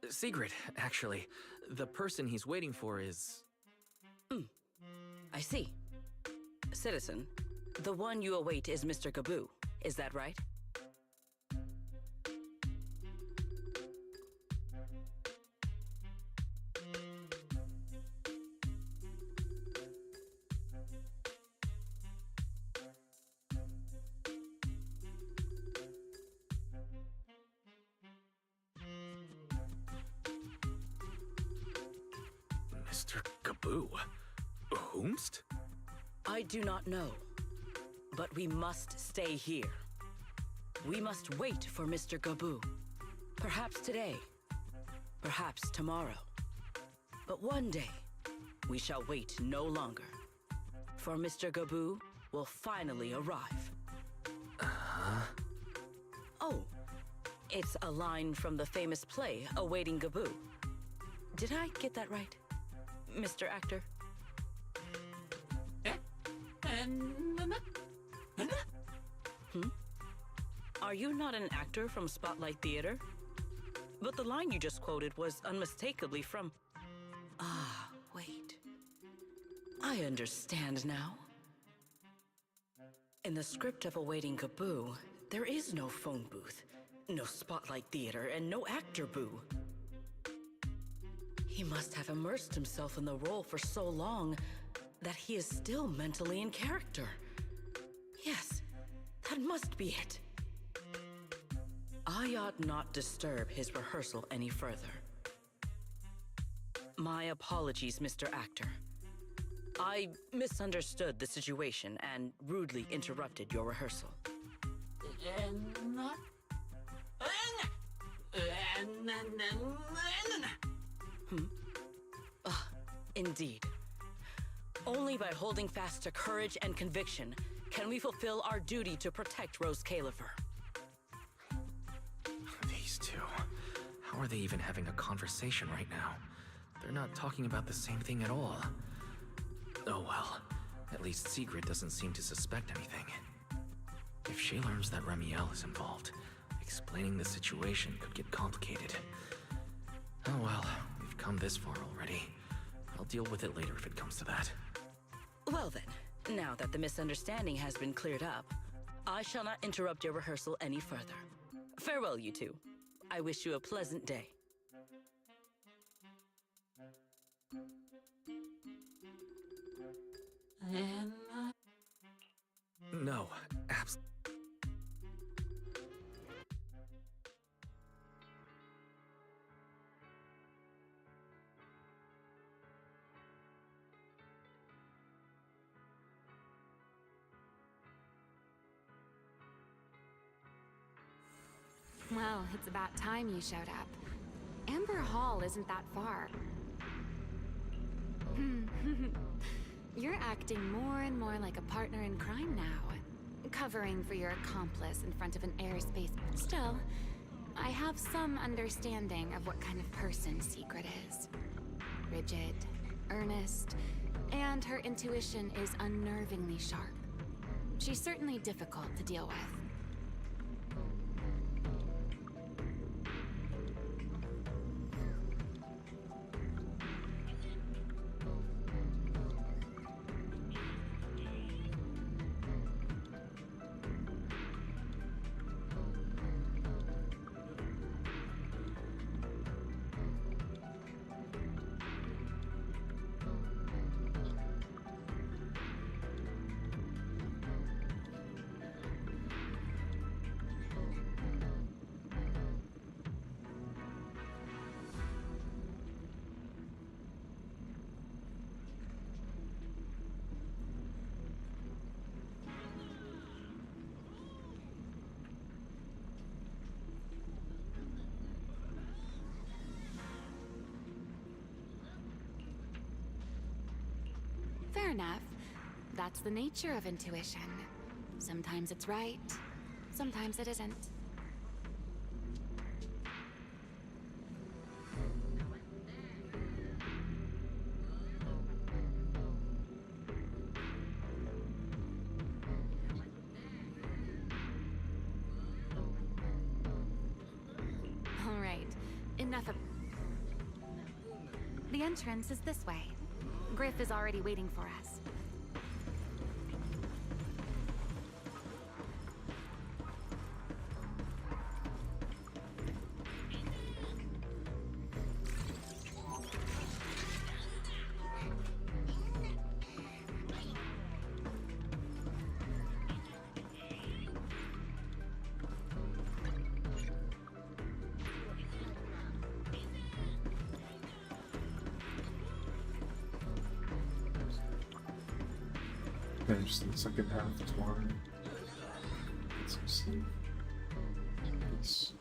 Sigrid, actually. The person he's waiting for is... I see. Citizen, the one you await is Mr. Gaboo. Is that right? Mr. Gaboo? Whomst? I do not know. But we must stay here. We must wait for Mr. Gaboo. Perhaps today. Perhaps tomorrow. But one day, we shall wait no longer. For Mr. Gaboo will finally arrive. Oh, it's a line from the famous play, Awaiting Gaboo. Did I get that right, Mr. Actor? Are you not an actor from Spotlight Theater? But the line you just quoted was unmistakably from... Ah, wait. I understand now. In the script of Awaiting Gaboo, there is no phone booth, no Spotlight Theater, and no actor boo. He must have immersed himself in the role for so long that he is still mentally in character. Yes, that must be it. I ought not disturb his rehearsal any further. My apologies, Mr. Actor. I misunderstood the situation and rudely interrupted your rehearsal. Indeed. Only by holding fast to courage and conviction can we fulfill our duty to protect Rose Califer. These two. How are they even having a conversation right now? They're not talking about the same thing at all. Oh well. At least Sigrid doesn't seem to suspect anything. If she learns that Remiel is involved, explaining the situation could get complicated. Oh well, we've come this far already. I'll deal with it later if it comes to that. Well then, now that the misunderstanding has been cleared up, I shall not interrupt your rehearsal any further. Farewell, you two. I wish you a pleasant day. No, Well, it's about time you showed up. Amber Hall isn't that far. You're acting more and more like a partner in crime now, covering for your accomplice in front of an airspace. Still, I have some understanding of what kind of person Sigrid is. Rigid, earnest, and her intuition is unnervingly sharp. She's certainly difficult to deal with. Fair enough. That's the nature of intuition. Sometimes it's right, sometimes it isn't. All right, enough of... The entrance is this way. Griff is already waiting for us. Finish the second half tomorrow. Get some sleep. Peace.